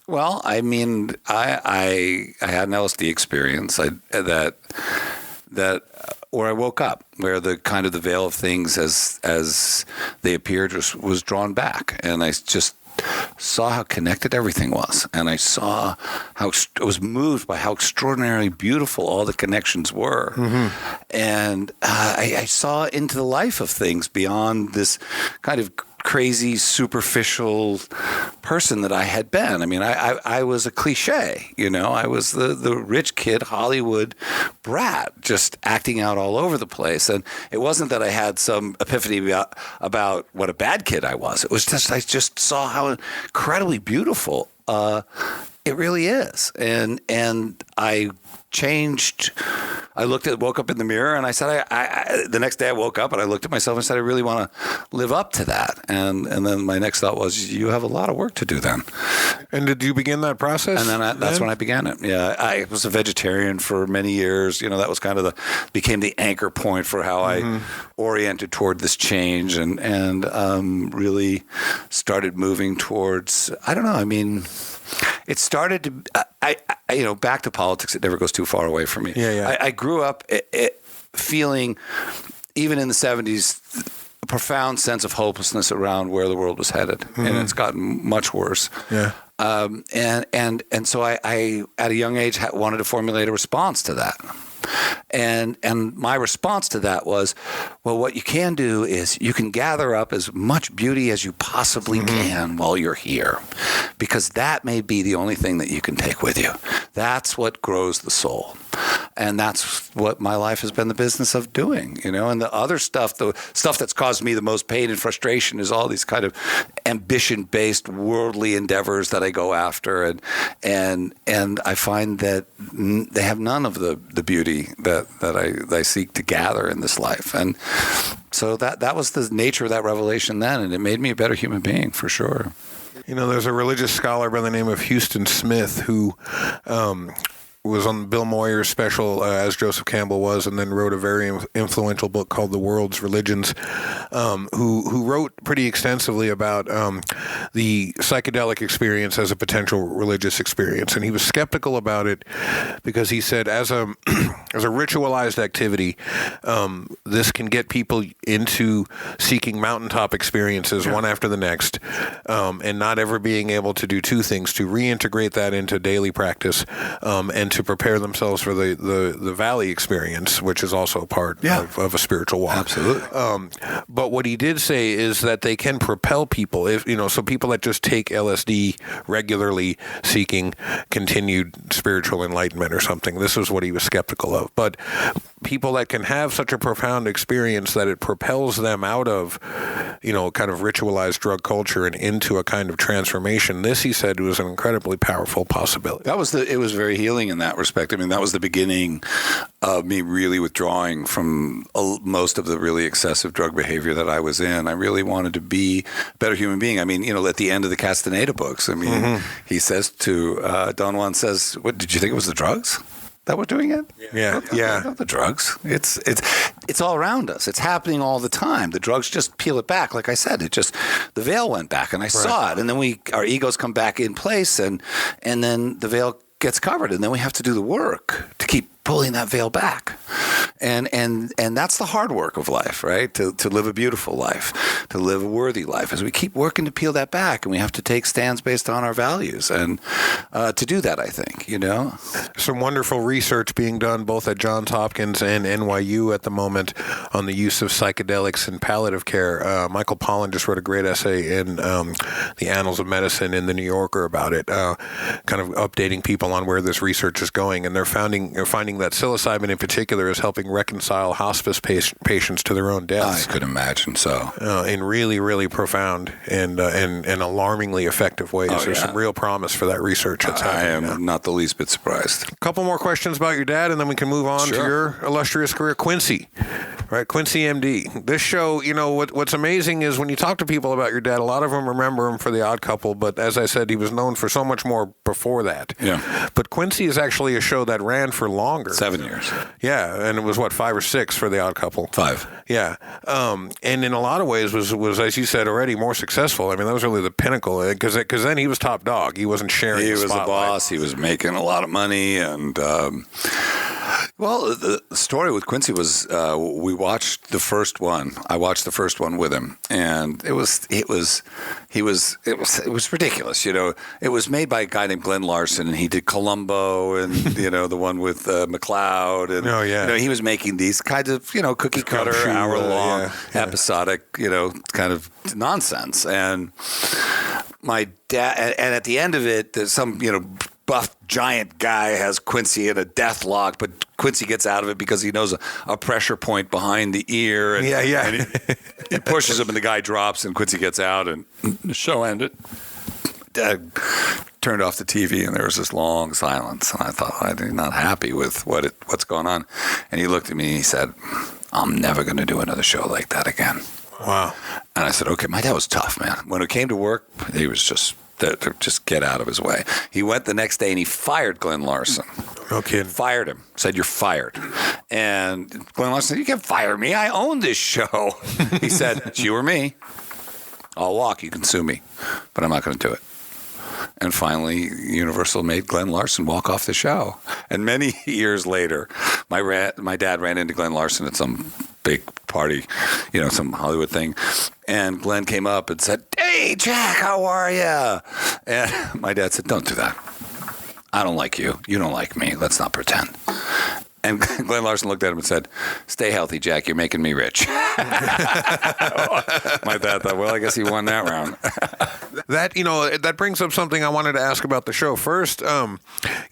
Well, I mean, I had an LSD experience. That where I woke up, where the kind of the veil of things as they appeared was drawn back, and I just saw how connected everything was, and I saw how I was moved by how extraordinarily beautiful all the connections were, and I saw into the life of things beyond this kind of crazy, superficial person that I had been. I mean, I was a cliche, I was the rich kid, Hollywood brat, just acting out all over the place. And it wasn't that I had some epiphany about what a bad kid I was. It was just, I just saw how incredibly beautiful it really is. And I changed. I woke up in the mirror, and I said, the next day I woke up and I looked at myself and said, I really want to live up to that. And then my next thought was, you have a lot of work to do then. And did you begin that process? And then that's when I began it. Yeah, I was a vegetarian for many years. That was kind of became the anchor point for how I oriented toward this change, and really started moving towards, I don't know, I mean, it started to, back to politics, it never goes too far away from me. I grew up feeling, even in the 70s, a profound sense of hopelessness around where the world was headed. And it's gotten much worse. Yeah. And so I, at a young age, wanted to formulate a response to that. And my response to that was, well, what you can do is you can gather up as much beauty as you possibly can while you're here, because that may be the only thing that you can take with you. That's what grows the soul. And that's what my life has been the business of doing, and the other stuff, the stuff that's caused me the most pain and frustration, is all these kind of ambition-based worldly endeavors that I go after. And I find that they have none of the beauty that I seek to gather in this life. And so that was the nature of that revelation then, and it made me a better human being for sure. There's a religious scholar by the name of Houston Smith who was on Bill Moyer's special, as Joseph Campbell was, and then wrote a very influential book called The World's Religions, who wrote pretty extensively about the psychedelic experience as a potential religious experience. And he was skeptical about it because he said, as a ritualized activity, this can get people into seeking mountaintop experiences one after the next, and not ever being able to do two things: to reintegrate that into daily practice, and to prepare themselves for the valley experience, which is also a part of a spiritual walk. Absolutely. But what he did say is that they can propel people, so people that just take LSD regularly seeking continued spiritual enlightenment or something. This was what he was skeptical of. But people that can have such a profound experience that it propels them out of, kind of ritualized drug culture and into a kind of transformation. This, he said, was an incredibly powerful possibility. It was very healing in that respect. I mean, that was the beginning of me really withdrawing from most of the really excessive drug behavior that I was in. I really wanted to be a better human being. I mean, at the end of the Castaneda books, I mean, he says to, Don Juan says, "What, did you think it was the drugs that were doing it?" Not the drugs. It's all around us. It's happening all the time. The drugs just peel it back. Like I said, the veil went back, and I saw it, and then our egos come back in place, and then the veil gets covered, and then we have to do the work to keep pulling that veil back. And that's the hard work of life, right? To live a beautiful life, to live a worthy life, as we keep working to peel that back, and we have to take stands based on our values. And to do that, I think, Some wonderful research being done both at Johns Hopkins and NYU at the moment on the use of psychedelics in palliative care. Michael Pollan just wrote a great essay in the Annals of Medicine in the New Yorker about it, kind of updating people on where this research is going. And they're finding that psilocybin in particular is helping reconcile hospice patients to their own deaths. I could imagine so. In really, really profound and alarmingly effective ways. There's some real promise for that research that's happening. I am not the least bit surprised. A couple more questions about your dad, and then we can move on to your illustrious career. Quincy, right? Quincy MD. This show, what's amazing is when you talk to people about your dad, a lot of them remember him for The Odd Couple, but as I said, he was known for so much more before that. Yeah. But Quincy is actually a show that ran for longer. 7 years. Yeah, and it was 5 or 6 for The Odd Couple. 5. Yeah, and in a lot of ways was as you said already more successful. I mean, that was really the pinnacle because then he was top dog. He wasn't sharing. He the was the boss. He was making a lot of money, and the story with Quincy was we watched the first one. I watched the first one with him, and it was ridiculous. It was made by a guy named Glenn Larson, and he did Columbo, and the one with McLeod, and he was making these kinds of cookie cutter hour-long episodic kind of nonsense. And my dad, and at the end of it, there's some buff giant guy has Quincy in a death lock, but Quincy gets out of it because he knows a pressure point behind the ear. And, and he pushes him, and the guy drops, and Quincy gets out, and the show ended. Dad turned off the TV, and there was this long silence. And I thought, I'm not happy with what's going on. And he looked at me, and he said, I'm never going to do another show like that again. Wow. And I said, okay, my dad was tough, man. When it came to work, he was just get out of his way. He went the next day and he fired Glenn Larson. No kidding. Fired him. Said, you're fired. And Glenn Larson said, you can't fire me. I own this show. He said, it's you or me. I'll walk. You can sue me. But I'm not going to do it. And finally, Universal made Glenn Larson walk off the show. And many years later, my dad ran into Glenn Larson at some big party, some Hollywood thing. And Glenn came up and said, hey, Jack, how are you? And my dad said, don't do that. I don't like you. You don't like me. Let's not pretend. And Glenn Larson looked at him and said, stay healthy, Jack. You're making me rich. My dad thought, well, I guess he won that round. That brings up something I wanted to ask about the show. First, I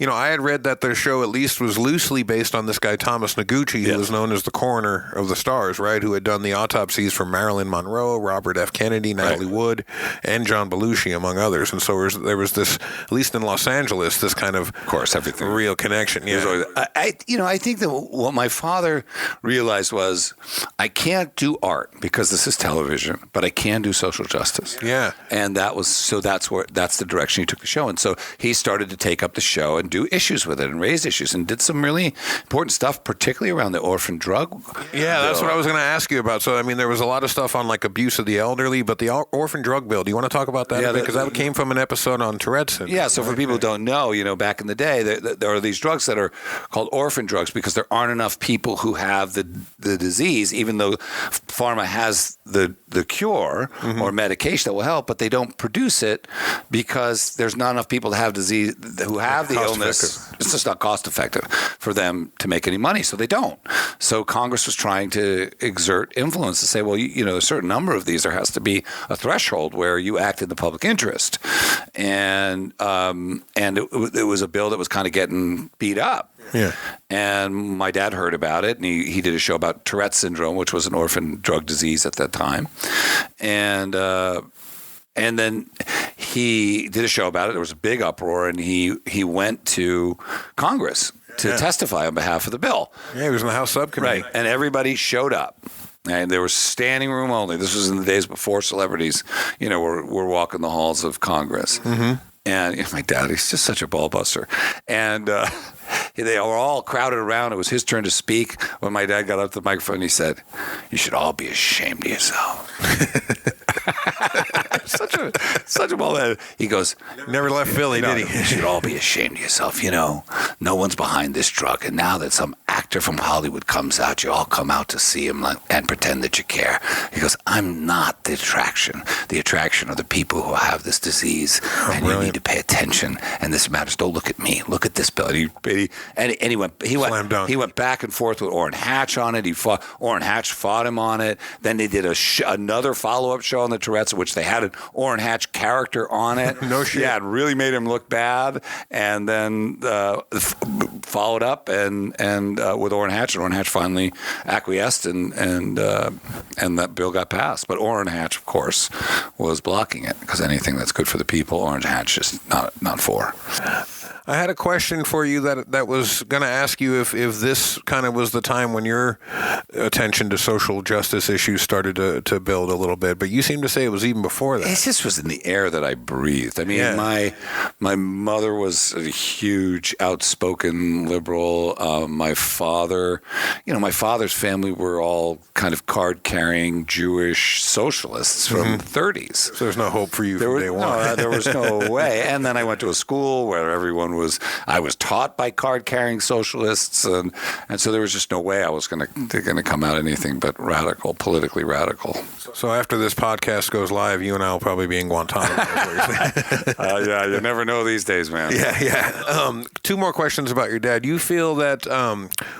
had read that the show at least was loosely based on this guy, Thomas Noguchi, who was known as the coroner of the stars, right? Who had done the autopsies for Marilyn Monroe, Robert F. Kennedy, Natalie Wood, and John Belushi, among others. And so there was this, at least in Los Angeles, this kind of course, everything real connection. Yeah. I think that what my father realized was I can't do art because this is television, but I can do social justice. Yeah. And that's the direction he took the show. And so he started to take up the show and do issues with it and raise issues and did some really important stuff, particularly around the orphan drug. Yeah, that's what I was going to ask you about. So, I mean, there was a lot of stuff on like abuse of the elderly, but the orphan drug bill, do you want to talk about that? Because that came from an episode on Tourette's syndrome. Yeah, so for people who don't know, back in the day, there are these drugs that are called orphan drugs because there aren't enough people who have the disease, even though pharma has the cure or medication that will help, but they don't produce it because there's not enough people to have disease who have the illness. It's just not cost effective for them to make any money, so they don't. So Congress was trying to exert influence to say, well, a certain number of these, there has to be a threshold where you act in the public interest, and it was a bill that was kind of getting beat up. Yeah. And my dad heard about it, and he did a show about Tourette's syndrome, which was an orphan drug disease at that time. And then he did a show about it. There was a big uproar, and he went to Congress to testify on behalf of the bill. Yeah, he was in the House subcommittee. Right. And everybody showed up. And there was standing room only. This was in the days before celebrities, were walking the halls of Congress. Mm-hmm. And my dad, he's just such a ball buster. And they were all crowded around. It was his turn to speak. When my dad got up to the microphone, he said, you should all be ashamed of yourself. such a such a ball. He goes, Never left Philly, did he? You should all be ashamed of yourself. No one's behind this drug. And now that some actor from Hollywood comes out, you all come out to see him and pretend that you care. He goes, I'm not the attraction. The attraction are the people who have this disease, and brilliant. You need to pay attention. And this matters. Don't look at me. Look at this bill. And he went back and forth with Orrin Hatch on it. Orrin Hatch fought him on it. Then they did another follow-up show on the Tourette's, which they had an Orrin Hatch character on it. No shit. Yeah, it really made him look bad. And then followed up and with Orrin Hatch, and Orrin Hatch finally acquiesced, and that bill got passed. But Orrin Hatch, of course, was blocking it, because anything that's good for the people, Orrin Hatch is not for. I had a question for you that was going to ask you if this kind of was the time when your attention to social justice issues started to build a little bit, but you seem to say it was even before that. It just was in the air that I breathed. I mean, my mother was a huge, outspoken liberal. My father's family were all kind of card-carrying Jewish socialists from the 30s. So there's no hope for you from day one. No, there was no way. And then I went to a school where I was taught by card-carrying socialists, and so there was just no way I was going to come out anything but radical, politically radical. So after this podcast goes live, you and I will probably be in Guantanamo. Yeah, you never know these days, man. Yeah. Two more questions about your dad. You feel that,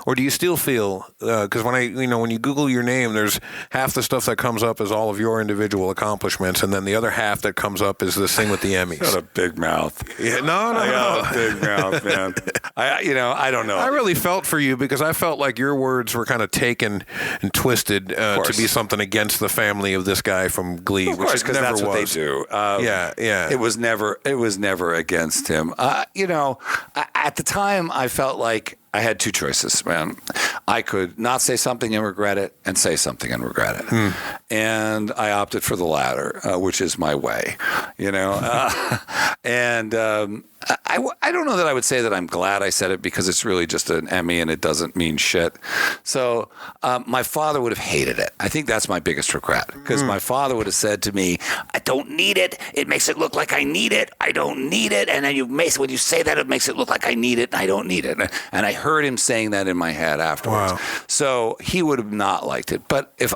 or do you still feel? Because when you Google your name, there's half the stuff that comes up as all of your individual accomplishments, and then the other half that comes up is this thing with the Emmys. Got a big mouth. Yeah, no. Big mouth, man. I don't know. I really felt for you, because I felt like your words were kind of taken and twisted to be something against the family of this guy from Glee, of course, which because that's what they do. Yeah. It was never against him. At the time, I felt like I had two choices, man. I could not say something and regret it, and say something and regret it. And I opted for the latter, which is my way, And I don't know that I would say that I'm glad I said it, because it's really just an Emmy and it doesn't mean shit. So my father would have hated it. I think that's my biggest regret, because my father would have said to me, I don't need it. It makes it look like I need it. I don't need it. And then when you say that, it makes it look like I need it, and I don't need it. And I heard him saying that in my head afterwards. Wow. So he would have not liked it. But if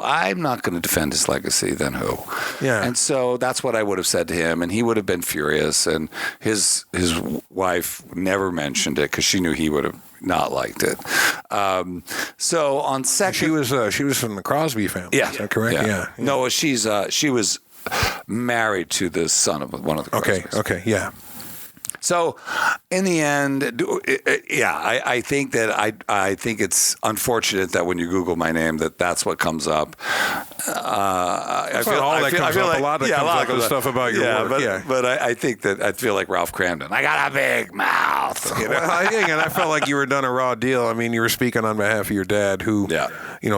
I'm not going to defend his legacy, then who? Yeah. And so that's what I would have said to him, and he would have been furious. And his wife never mentioned it, because she knew he would have not liked it. So on second, she was from the Crosby family. Yeah, is that correct? Yeah. No, she was married to the son of one of the Crosbys. Okay, yeah. So, in the end, I think that I think it's unfortunate that when you Google my name, that's what comes up. I feel like a lot that comes up is stuff about your work. But I think that I feel like Ralph Cramden. I got a big mouth. Well, I felt like you were done a raw deal. I mean, you were speaking on behalf of your dad, who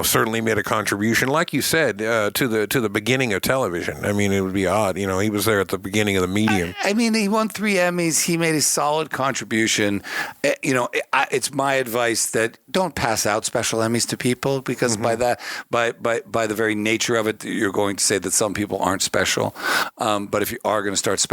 certainly made a contribution, like you said, to the beginning of television. I mean, it would be odd. He was there at the beginning of the medium. I mean, he won 3 Emmys. He made a solid contribution. It's my advice that don't pass out special Emmys to people, because by the very nature of it, you're going to say that some people aren't special. But if you are going to start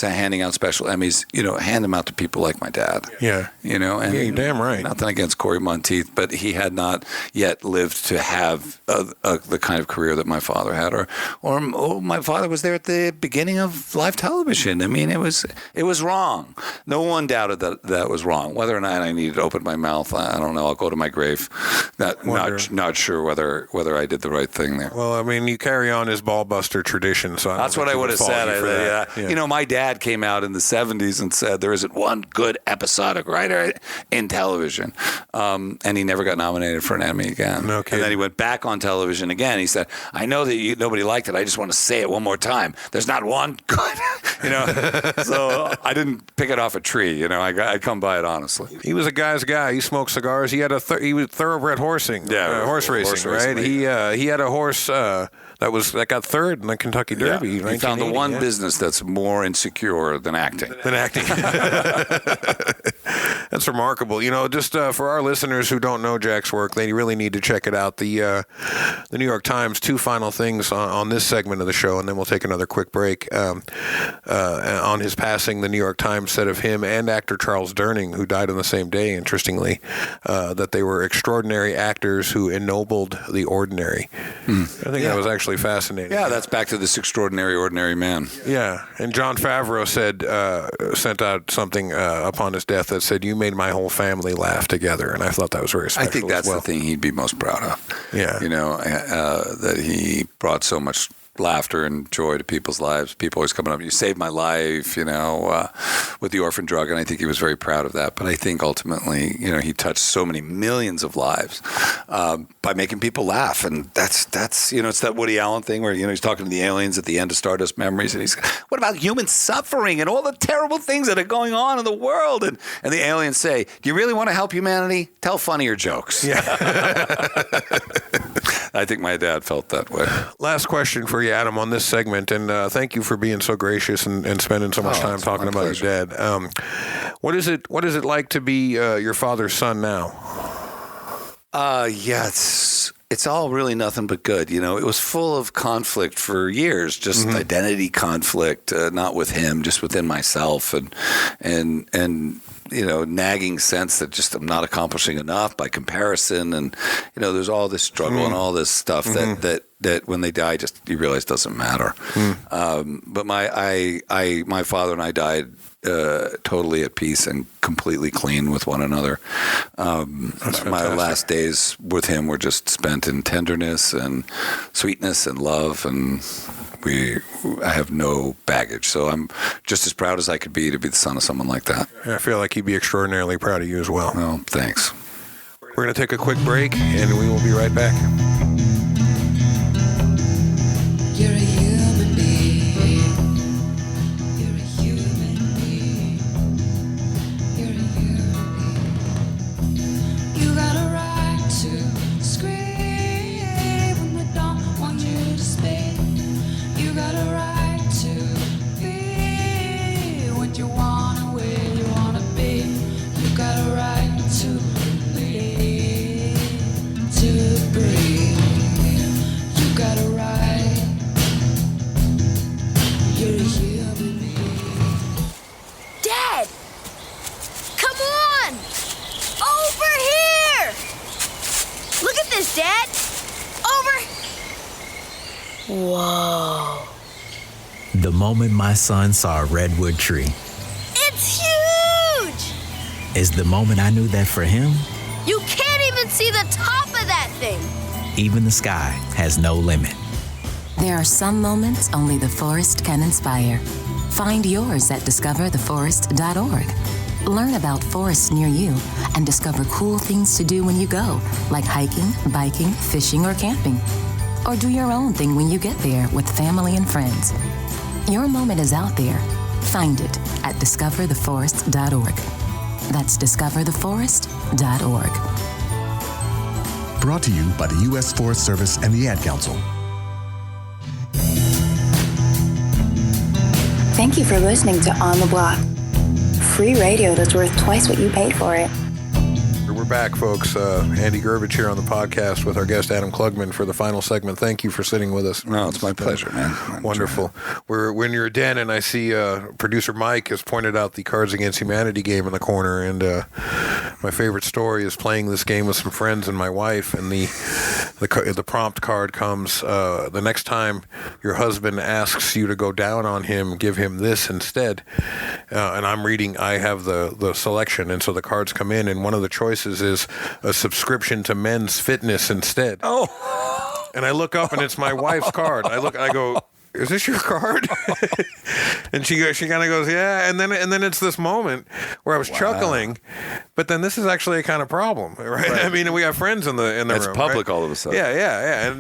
handing out special Emmys, hand them out to people like my dad. Yeah. And you're damn right. Nothing against Corey Monteith, but he had not yet lived to have the kind of career that my father had, or my father was there at the beginning of live television. I mean, it was wrong. No one doubted that was wrong. Whether or not I needed to open my mouth, I don't know. I'll go to my grave. Not sure whether I did the right thing there. Well, I mean, you carry on his ballbuster tradition, so that's what I would have said. Yeah. My dad came out in the 70s and said there isn't one good episodic writer in television, and he never got nominated for an Emmy again. No kidding. And then he went back on television again. He said, "I know that nobody liked it. I just want to say it one more time. There's not one good." So I didn't pick it off a tree. I come by it honestly. He was a guy's guy. He smoked cigars. He had he was thoroughbred horse racing, right? He had a horse. that got third in the Kentucky Derby. Yeah. He found the one business that's more insecure than acting. That's remarkable. Just for our listeners who don't know Jack's work, they really need to check it out. The New York Times, two final things on this segment of the show, and then we'll take another quick break. On his passing, the New York Times said of him and actor Charles Durning, who died on the same day, interestingly, that they were extraordinary actors who ennobled the ordinary. I think that was actually fascinating. Yeah, that's back to this extraordinary, ordinary man. Yeah, and Jon Favreau sent out something upon his death that said, "You made my whole family laugh together," and I thought that was very special. I think that's the thing he'd be most proud of. Yeah, that he brought so much laughter and joy to people's lives. People always coming up, "You saved my life," with the orphan drug, and I think he was very proud of that. But I think ultimately, he touched so many millions of lives by making people laugh, and that's it's that Woody Allen thing where he's talking to the aliens at the end of Stardust Memories, and he's, "What about human suffering and all the terrible things that are going on in the world?" And the aliens say, "Do you really want to help humanity? Tell funnier jokes." Yeah. I think my dad felt that way. Last question for you, Adam, on this segment, and thank you for being so gracious and spending so much time talking about your dad. What is it like to be your father's son now? It's all really nothing but good. It was full of conflict for years, just identity conflict, not with him, just within myself, and nagging sense that just I'm not accomplishing enough by comparison, and there's all this struggle and all this stuff that when they die, just you realize doesn't matter. But my father and I died totally at peace and completely clean with one another. My last days with him were just spent in tenderness and sweetness and love, and I have no baggage. So I'm just as proud as I could be to be the son of someone like that. I feel like he'd be extraordinarily proud of you as well. Well, thanks. We're going to take a quick break, and we will be right back. You're a human being. You're a human being. You're a human being. You got a right to scream when they don't want you to speak. You got a right to be what you want and where you want to be. You got a right to live, to breathe. You got a right. You're a human being. Dad! Come on! Over here! Look at this, Dad! Over... Whoa. The moment my son saw a redwood tree It's huge! is the moment I knew that for him, You can't even see the top of that thing! even the sky has no limit. There are some moments only the forest can inspire. Find yours at discovertheforest.org. Learn about forests near you and discover cool things to do when you go, like hiking, biking, fishing, or camping. Or do your own thing when you get there with family and friends. Your moment is out there. Find it at discovertheforest.org. That's discovertheforest.org. Brought to you by the U.S. Forest Service and the Ad Council. Thank you for listening to On the Block. Free radio that's worth twice what you paid for it. We're back, folks. Andy Gurvich here on the podcast with our guest Adam Klugman for the final segment. Thank you for sitting with us. No, it's my pleasure, man. Wonderful. We're in your den, and I see producer Mike has pointed out the Cards Against Humanity game in the corner. And my favorite story is playing this game with some friends and my wife. And the prompt card comes: the next time your husband asks you to go down on him, give him this instead. And I'm reading. I have the selection, and so the cards come in, and one of the choices is a subscription to Men's Fitness instead. Oh. And I look up and it's my wife's card. I go, is this your card? And she kind of goes, yeah. And then it's this moment where I was chuckling, but then this is actually a kind of problem, right? I mean, we have friends in the room. It's public right? all of a sudden. Yeah.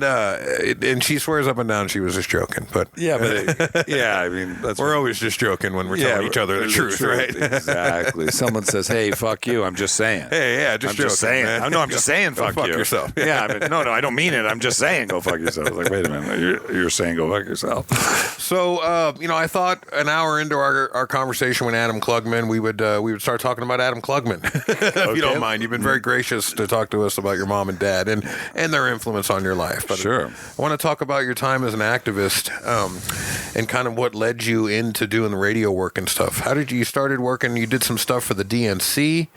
And she swears up and down she was just joking, but I mean, we're always just joking when we're telling each other the truth, right? Exactly. Someone says, "Hey, fuck you." I'm just saying. Hey, yeah, I'm joking, just saying. Man. I'm just saying, fuck you. Yourself. Yeah. I mean, no, I don't mean it. I'm just saying, go fuck yourself. I was like, wait a minute, you're saying go fuck yourself. So, I thought an hour into our conversation with Adam Klugman, we would start talking about Adam Klugman, if you don't mind. You've been very gracious to talk to us about your mom and dad and their influence on your life. But sure. I want to talk about your time as an activist and kind of what led you into doing the radio work and stuff. How did you started working? You did some stuff for the DNC.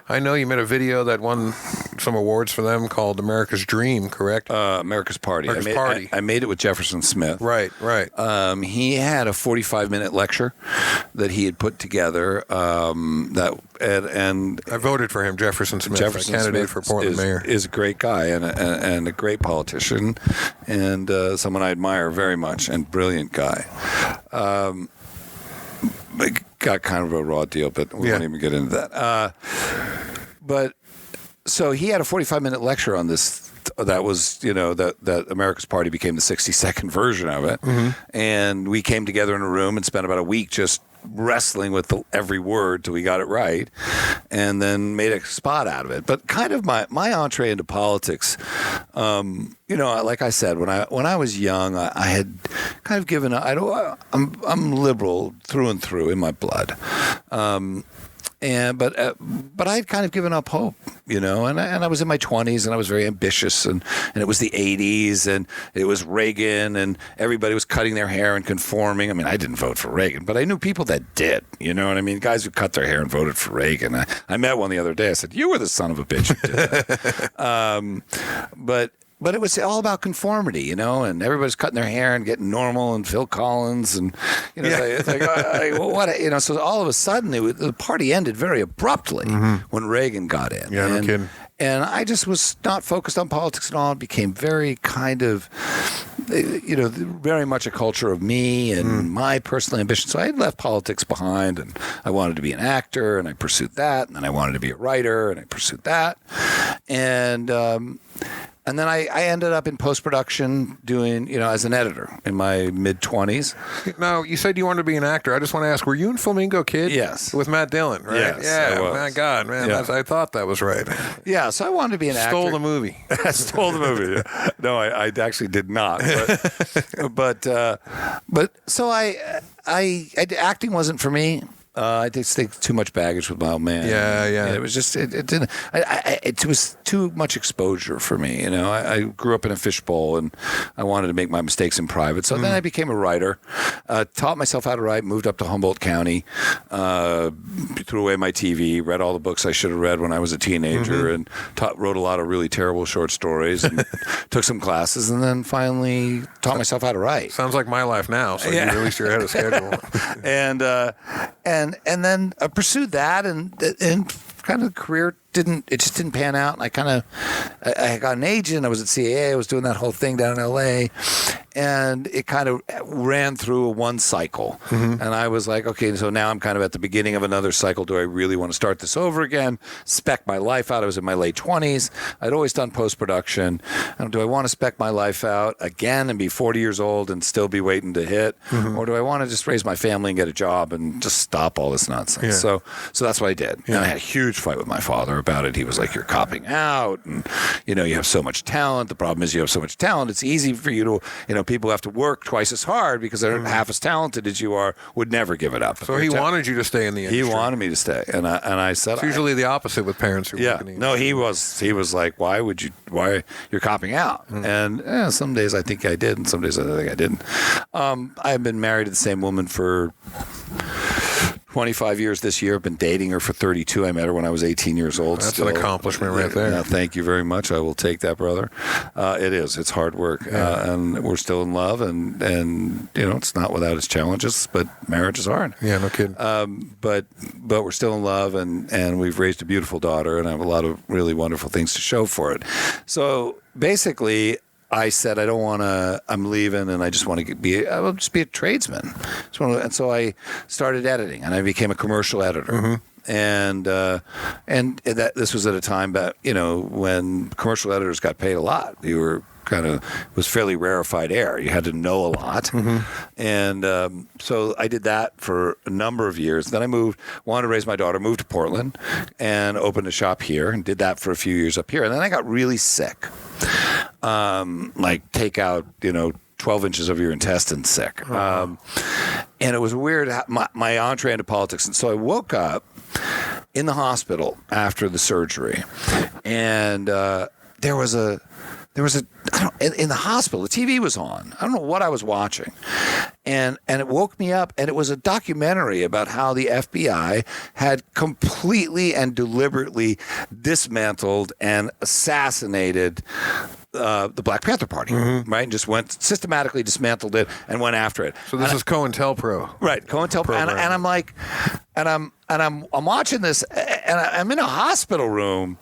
I know you made a video that won some awards for them called America's Dream, correct? America's Party. Party. I made it with Jefferson Smith. Right. He had a 45-minute lecture that he had put together. And I voted for him, Jefferson Smith. Jefferson candidate Smith for Portland mayor. Is a great guy and a great politician and someone I admire very much and brilliant guy. Got kind of a raw deal, but we won't even get into that. But so he had a 45-minute lecture on this. That was, that America's Party became the 60-second version of it. Mm-hmm. And we came together in a room and spent about a week just wrestling with every word till we got it right, and then made a spot out of it. But kind of my entree into politics, like I said, when I was young, I had kind of given up. I'm liberal through and through in my blood. But I had kind of given up hope, and I was in my 20s and I was very ambitious and it was the 80s and it was Reagan and everybody was cutting their hair and conforming. I mean, I didn't vote for Reagan, but I knew people that did, you know what I mean? Guys who cut their hair and voted for Reagan. I met one the other day. I said, "You were the son of a bitch who did that." But it was all about conformity, and everybody's cutting their hair and getting normal and Phil Collins and, it's like what, so all of a sudden the party ended very abruptly when Reagan got in. Yeah, no kidding. And I just was not focused on politics at all. It became very kind of, very much a culture of me and my personal ambition. So I had left politics behind and I wanted to be an actor and I pursued that. And then I wanted to be a writer and I pursued that. And then I ended up in post-production doing, as an editor in my mid-20s. Now, you said you wanted to be an actor. I just want to ask, were you in Flamingo Kid? Yes. With Matt Dillon, right? Yes, yeah, my God, man. Yeah. I thought that was right. Yeah, so I wanted to be an actor. Stole the movie. I stole the movie. No, I actually did not. But so acting wasn't for me. I just think too much baggage with my old man. Yeah. It was just it didn't. It was too much exposure for me. I grew up in a fishbowl, and I wanted to make my mistakes in private. So then I became a writer, taught myself how to write, moved up to Humboldt County, threw away my TV, read all the books I should have read when I was a teenager, and wrote a lot of really terrible short stories, and took some classes, and then finally taught myself how to write. Sounds like my life now. So at least you're ahead of schedule. And then I pursued that, and kind of the career just didn't pan out. And I got an agent. I was at CAA. I was doing that whole thing down in LA, and it kind of ran through one cycle. And I was like, okay, so now I'm kind of at the beginning of another cycle. Do I really want to start this over again? Spec my life out. I was in my late 20s. I'd always done post-production. Do I want to spec my life out again and be 40 years old and still be waiting to hit? Or do I want to just raise my family and get a job and just stop all this nonsense? Yeah. So that's what I did. Yeah. And I had a huge fight with my father about it. He was like, "You're copping out, and you have so much talent. The problem is you have so much talent. It's easy for you to, people who have to work twice as hard because they're half as talented as you are would never give it up." So he wanted you to stay in the industry. He wanted me to stay, and I said, it's usually the opposite with parents who work in the industry. No, he was like, why you're copping out? And some days I think I did, and some days I think I didn't. I've been married to the same woman for 25 years this year. I've been dating her for 32. I met her when I was 18 years old. That's an accomplishment right there. Yeah, thank you very much. I will take that, brother. It is. It's hard work. And we're still in love, and it's not without its challenges, but marriage is hard. Yeah, no kidding. But we're still in love, and we've raised a beautiful daughter, and I have a lot of really wonderful things to show for it. So basically, I said, I don't want to, I'm leaving and I just want to I'll just be a tradesman. And so I started editing and I became a commercial editor. Mm-hmm. And that this was at a time that, when commercial editors got paid a lot. You were it was fairly rarefied air. You had to know a lot. Mm-hmm. And so I did that for a number of years. Then I wanted to raise my daughter, moved to Portland and opened a shop here and did that for a few years up here. And then I got really sick. Take out, 12 inches of your intestines sick. And it was weird, my entree into politics. And so I woke up in the hospital after the surgery, and there was a in the hospital, the TV was on. I don't know what I was watching. And it woke me up, and it was a documentary about how the FBI had completely and deliberately dismantled and assassinated the Black Panther Party, right? And just systematically dismantled it and went after it. So this is COINTELPRO. Right, COINTELPRO. And I'm like, I'm watching this, and I'm in a hospital room,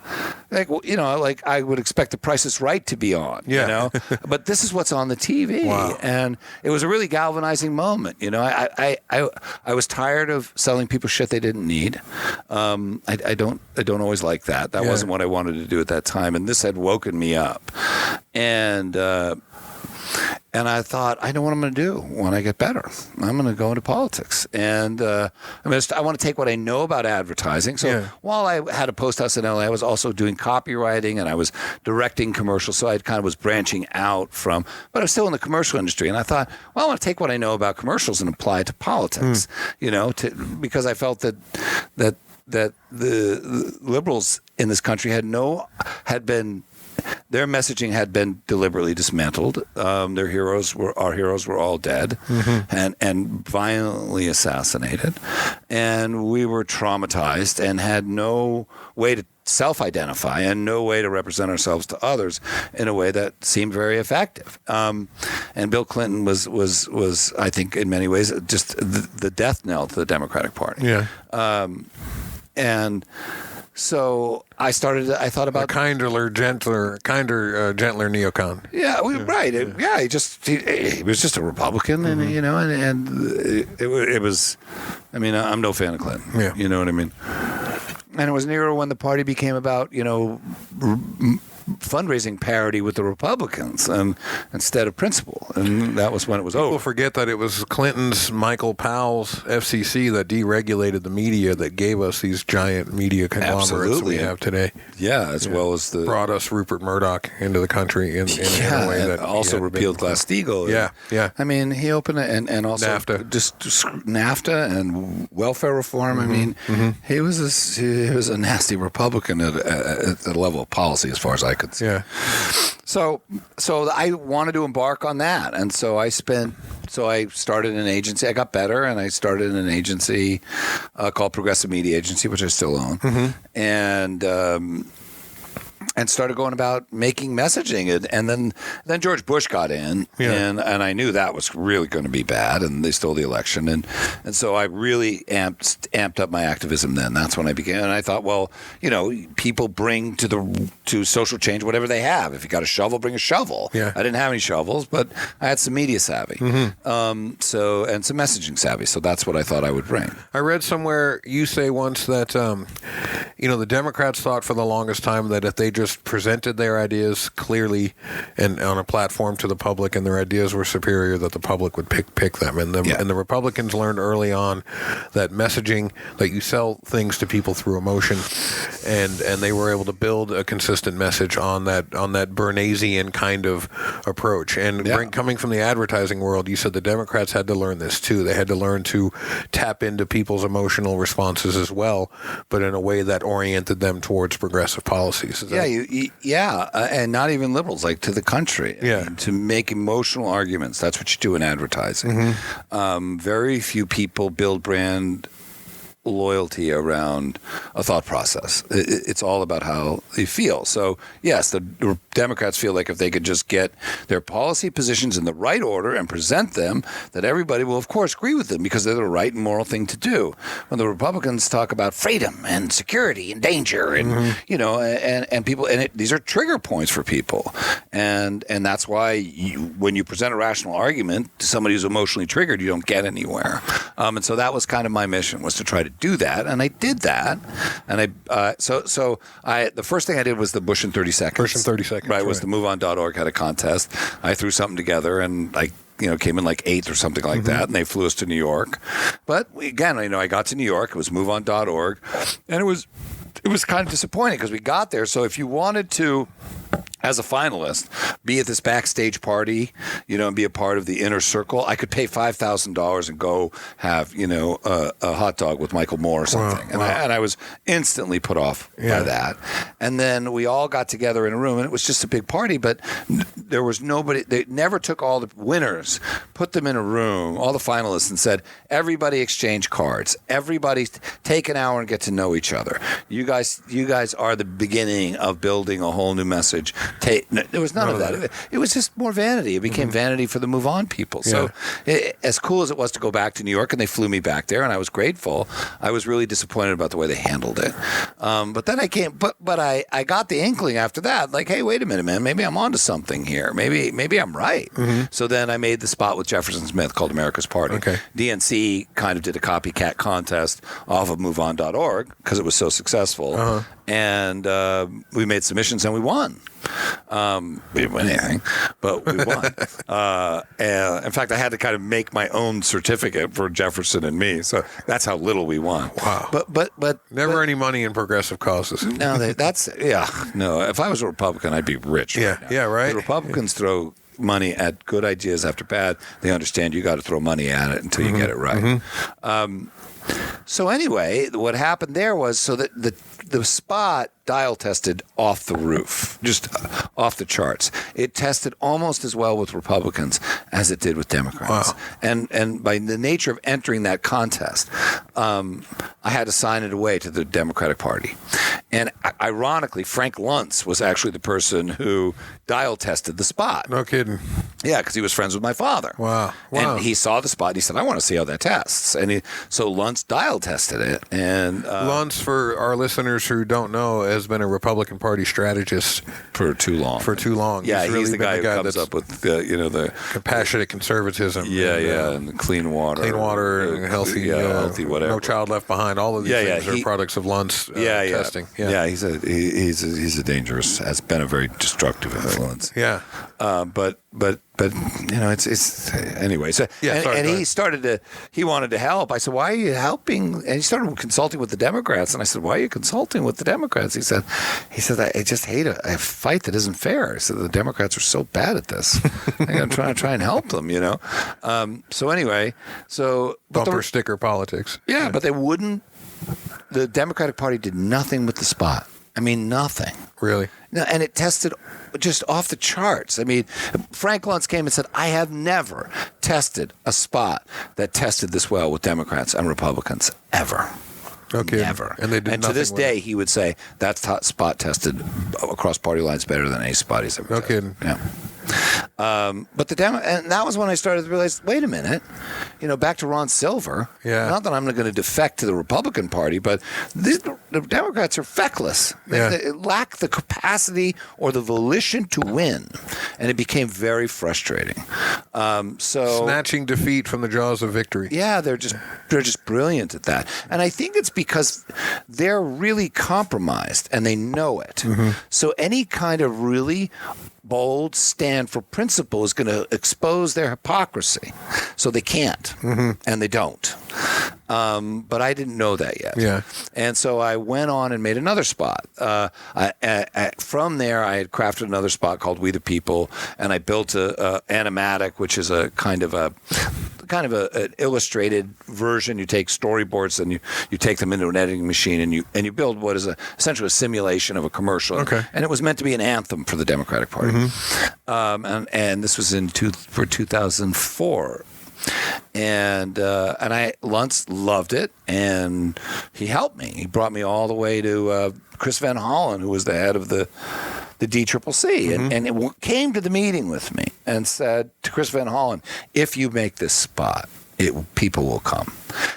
like I would expect The Price is Right to be on, but this is what's on the TV. Wow. And it was a really galvanizing moment. I was tired of selling people shit they didn't need. I don't always like that. That wasn't what I wanted to do at that time, and this had woken me up. And I thought, I know what I'm going to do when I get better. I'm going to go into politics. And I want to take what I know about advertising. So while I had a post house in LA, I was also doing copywriting and I was directing commercials. So I kind of was branching out but I was still in the commercial industry. And I thought, well, I want to take what I know about commercials and apply it to politics, because I felt that the liberals in this country their messaging had been deliberately dismantled. Our heroes were all dead and violently assassinated. And we were traumatized and had no way to self-identify and no way to represent ourselves to others in a way that seemed very effective. And Bill Clinton was I think, in many ways, just the death knell to the Democratic Party. Yeah. And so I thought about a kinder, gentler neocon. Yeah, right. He was just a Republican, and it was. I mean, I'm no fan of Clinton. Yeah. You know what I mean. And it was nearer when the party became about fundraising parity with the Republicans instead of principle, and that was when it was over. People forget that it was Clinton's Michael Powell's FCC that deregulated the media that gave us these giant media conglomerates we have today. Yeah, as well as brought us Rupert Murdoch into the welfare in a way that also repealed Glass-Steagall. Yeah. I mean, he opened it and also NAFTA. just NAFTA and welfare reform. I mean, he was a nasty Republican at the level of policy, as far as I could see. Yeah. So I wanted to embark on that, and so I started an agency. I got better, and I started an agency called Progressive Media Agency, which I still own, and started going about making messaging. And then George Bush got in, and I knew that was really going to be bad, and they stole the election. And so I really amped up my activism then. That's when I began. And I thought, well, people bring to social change whatever they have. If you got a shovel, bring a shovel. Yeah. I didn't have any shovels, but I had some media savvy. And some messaging savvy. So that's what I thought I would bring. I read somewhere you say once that, the Democrats thought for the longest time that if they just presented their ideas clearly and on a platform to the public and their ideas were superior, that the public would pick them. And the Republicans learned early on that messaging, that you sell things to people through emotion, and they were able to build a consistent message on that Bernaysian kind of approach. And coming from the advertising world, you said the Democrats had to learn this too. They had to learn to tap into people's emotional responses as well, but in a way that oriented them towards progressive policies. And not even liberals, like to the country. I mean, to make emotional arguments. That's what you do in advertising. Very few people build brand loyalty around a thought process. It's all about how they feel. So, yes, the Democrats feel like if they could just get their policy positions in the right order and present them, that everybody will, of course, agree with them because they're the right and moral thing to do. When the Republicans talk about freedom and security and danger and, you know, and people, and these are trigger points for people. And that's why when you present a rational argument to somebody who's emotionally triggered, you don't get anywhere. And so that was kind of my mission, was to try to do that, and I did that. And the first thing I did was the Bush in 30 Seconds. Bush in 30 Seconds. Right, was the MoveOn.org had a contest. I threw something together, and I came in like 8th or something like that, and they flew us to New York. But again, I got to New York. It was MoveOn.org, and it was kind of disappointing because we got there. So if you wanted to, as a finalist, be at this backstage party, and be a part of the inner circle, I could pay $5,000 and go have, a hot dog with Michael Moore or something. Wow. And I was instantly put off by that. And then we all got together in a room, and it was just a big party, but there was nobody. They never took all the winners, put them in a room, all the finalists, and said, everybody exchange cards. Everybody take an hour and get to know each other. You guys are the beginning of building a whole new message. There was none of that. It was just more vanity. It became vanity for the Move On people. So as cool as it was to go back to New York, and they flew me back there, and I was grateful, I was really disappointed about the way they handled it. But then I came, but I got the inkling after that, like, hey, wait a minute, man, maybe I'm onto something here. Maybe I'm right. So then I made the spot with Jefferson Smith called America's Party. Okay. DNC kind of did a copycat contest off of MoveOn.org because it was so successful. And we made submissions and we won. We didn't win anything, but we won. And in fact, I had to kind of make my own certificate for Jefferson and me. So that's how little we won. Wow. But never any money in progressive causes. No, no. If I was a Republican, I'd be rich. Yeah, right now. yeah, right. The Republicans throw money at good ideas after bad. They understand you got to throw money at it until you get it right. So anyway, what happened there was that the spot dial tested off the roof, just off the charts. It tested almost as well with Republicans as it did with Democrats. Wow. And by the nature of entering that contest, I had to sign it away to the Democratic Party. And ironically, Frank Luntz was actually the person who dial tested the spot. No kidding. Yeah, because he was friends with my father. Wow. And he saw the spot and he said, I want to see how that tests. And so Luntz dial tested it. And Luntz, for our listeners who don't know, has been a Republican Party strategist for too long. Yeah, he's really the guy who comes up with the compassionate conservatism. And clean water, and healthy, healthy whatever. No child left behind. All of these things are products of Luntz testing. Yeah, he's a dangerous, has been a very destructive influence. Yeah, but it's anyway. So he wanted to help. I said, why are you helping? And he started consulting with the Democrats. And I said, why are you consulting with the Democrats? He said, I just hate a fight that isn't fair. I said, the Democrats are so bad at this. I'm trying to try and help them, So anyway, bumper sticker politics. Yeah, but they wouldn't. The Democratic Party did nothing with the spot. I mean, nothing. Really? No, and it tested just off the charts. I mean, Frank Luntz came and said, I have never tested a spot that tested this well with Democrats and Republicans, ever. Okay. Never. And they did to this day, he would say that spot tested across party lines better than any spot he's ever tested. Kidding. Yeah. But and that was when I started to realize, wait a minute, back to Ron Silver. Yeah. Not that I'm going to defect to the Republican Party, but the Democrats are feckless. They lack the capacity or the volition to win, and it became very frustrating. Snatching defeat from the jaws of victory. Yeah, they're just brilliant at that, and I think it's because they're really compromised and they know it. So any kind of really bold stand for principle is going to expose their hypocrisy. So they can't, and they don't. But I didn't know that yet. Yeah. And so I went on and made another spot. From there, I had crafted another spot called We the People, and I built a animatic, which is a kind of an illustrated version. You take storyboards and you take them into an editing machine and you build what is essentially a simulation of a commercial. Okay. And it was meant to be an anthem for the Democratic Party. And this was for 2004. And Luntz loved it, and he helped me. He brought me all the way to Chris Van Hollen, who was the head of the DCCC, and it came to the meeting with me and said to Chris Van Hollen, if you make this spot, people will come.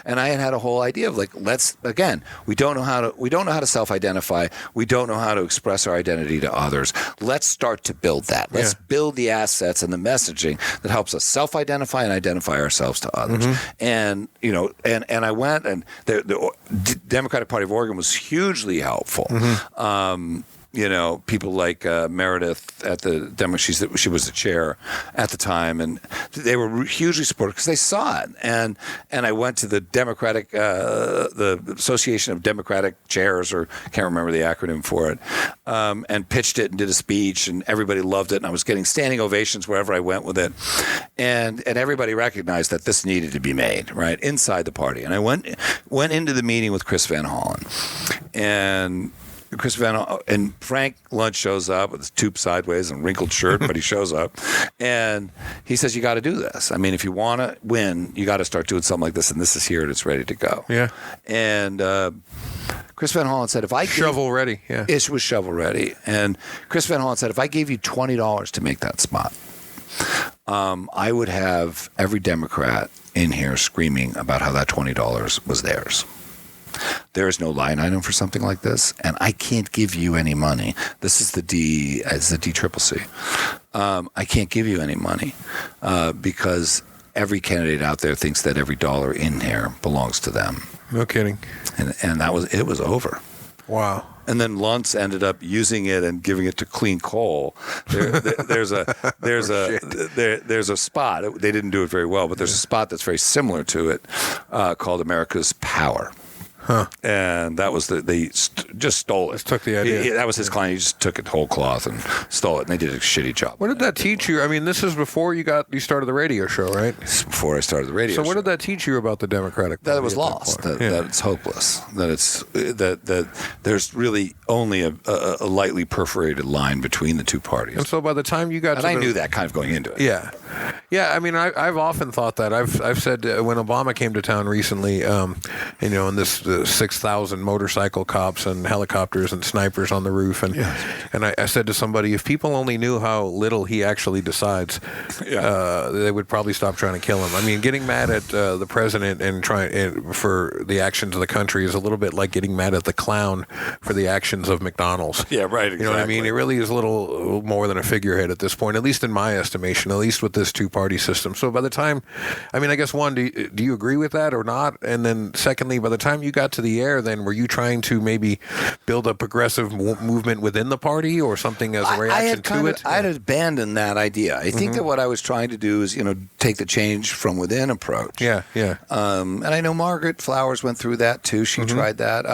And I had a whole idea of we don't know how to self-identify. We don't know how to express our identity to others. Let's start to build that. Let's build the assets and the messaging that helps us self-identify and identify ourselves to others. And and I went, and the Democratic Party of Oregon was hugely helpful. People like Meredith at the Demo, she was the chair at the time, and they were hugely supportive because they saw it. And I went to the Democratic, the Association of Democratic Chairs, or can't remember the acronym for it, and pitched it and did a speech, and everybody loved it. And I was getting standing ovations wherever I went with it, and everybody recognized that this needed to be made right inside the party. And I went into the meeting with Chris Van Hollen, and Frank Luntz shows up with his tube sideways and wrinkled shirt, but he shows up, and he says, "You got to do this. I mean, if you want to win, you got to start doing something like this, and this is here and it's ready to go." Yeah. And Chris Van Hollen said, "If I shovel ready, yeah, it was shovel ready." And Chris Van Hollen said, "If I gave you $20 to make that spot, I would have every Democrat in here screaming about how that $20 was theirs. There is no line item for something like this, and I can't give you any money. This is the DCCC. I can't give you any money because every candidate out there thinks that every dollar in here belongs to them." No kidding. And it was over. Wow. And then Luntz ended up using it and giving it to Clean Coal. There's a spot. They didn't do it very well, but there's a spot that's very similar to it called America's Power. Huh. And that was they just stole it. Just took the idea. That was his client. He just took it whole cloth and stole it, and they did a shitty job. What did that teach you? I mean, this is before you started the radio show, right? This is before I started the radio show. So what did that teach you about the Democratic Party? That it was lost. That it's hopeless. That there's really only a lightly perforated line between the two parties. And so by the time you got I knew that kind of going into it. Yeah. Yeah, I mean, I've often thought that. I've said when Obama came to town recently, and this 6,000 motorcycle cops and helicopters and snipers on the roof, and I said to somebody, if people only knew how little he actually decides, they would probably stop trying to kill him. I mean, getting mad at the president and trying for the actions of the country is a little bit like getting mad at the clown for the actions of McDonald's. Yeah, right. Exactly. You know what I mean? It really is a little more than a figurehead at this point, at least in my estimation, at least with this two-party system. So by the time, I mean, I guess one, do you agree with that or not? And then secondly, by the time you got to the air, then were you trying to maybe build a progressive movement within the party or something as a reaction to it? I had abandoned that idea. I think that what I was trying to do is, take the change from within approach. Yeah. And I know Margaret Flowers went through that too. She tried that.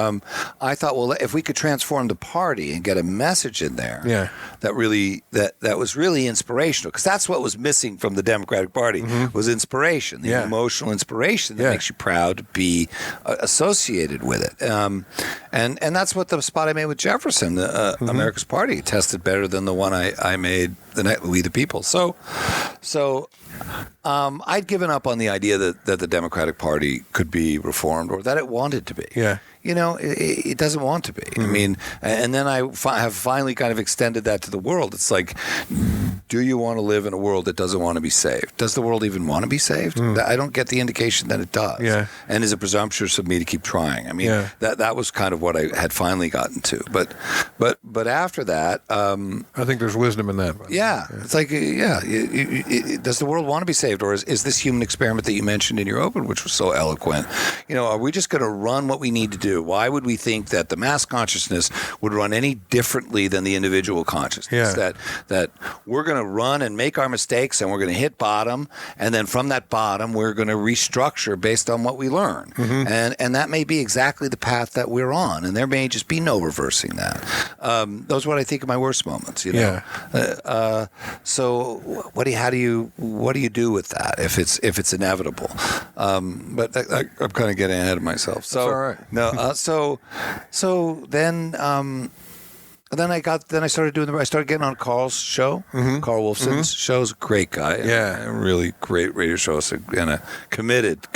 I thought, well, if we could transform the party and get a message in there that was really inspirational, because that's what was missing from the Democratic Party was inspiration, the emotional inspiration that makes you proud to be associated with it. And that's what the spot I made with Jefferson, America's Party, tested better than the one I made, We the People. So I'd given up on the idea that the Democratic Party could be reformed or that it wanted to be. Yeah. It doesn't want to be. I mean, and then I have finally kind of extended that to the world. It's like, do you want to live in a world that doesn't want to be saved? Does the world even want to be saved? I don't get the indication that it does. Yeah. And is it presumptuous of me to keep trying? I mean, that was kind of what I had finally gotten to. But after that, I think there's wisdom in that. It's like, does the world want to be saved, or is this human experiment that you mentioned in your open, which was so eloquent? Are we just going to run what we need to do? Why would we think that the mass consciousness would run any differently than the individual consciousness? That we're going to run and make our mistakes, and we're going to hit bottom, and then from that bottom we're going to restructure based on what we learn. And that may be exactly the path that we're on, and there may just be no reversing that. Those are what I think of my worst moments. So what do you do with that if it's inevitable? But I'm kind of getting ahead of myself. So that's all right. No. So then then I started getting on Carl's show. Carl Wolfson's show's a great guy. Yeah. A really great radio show and a committed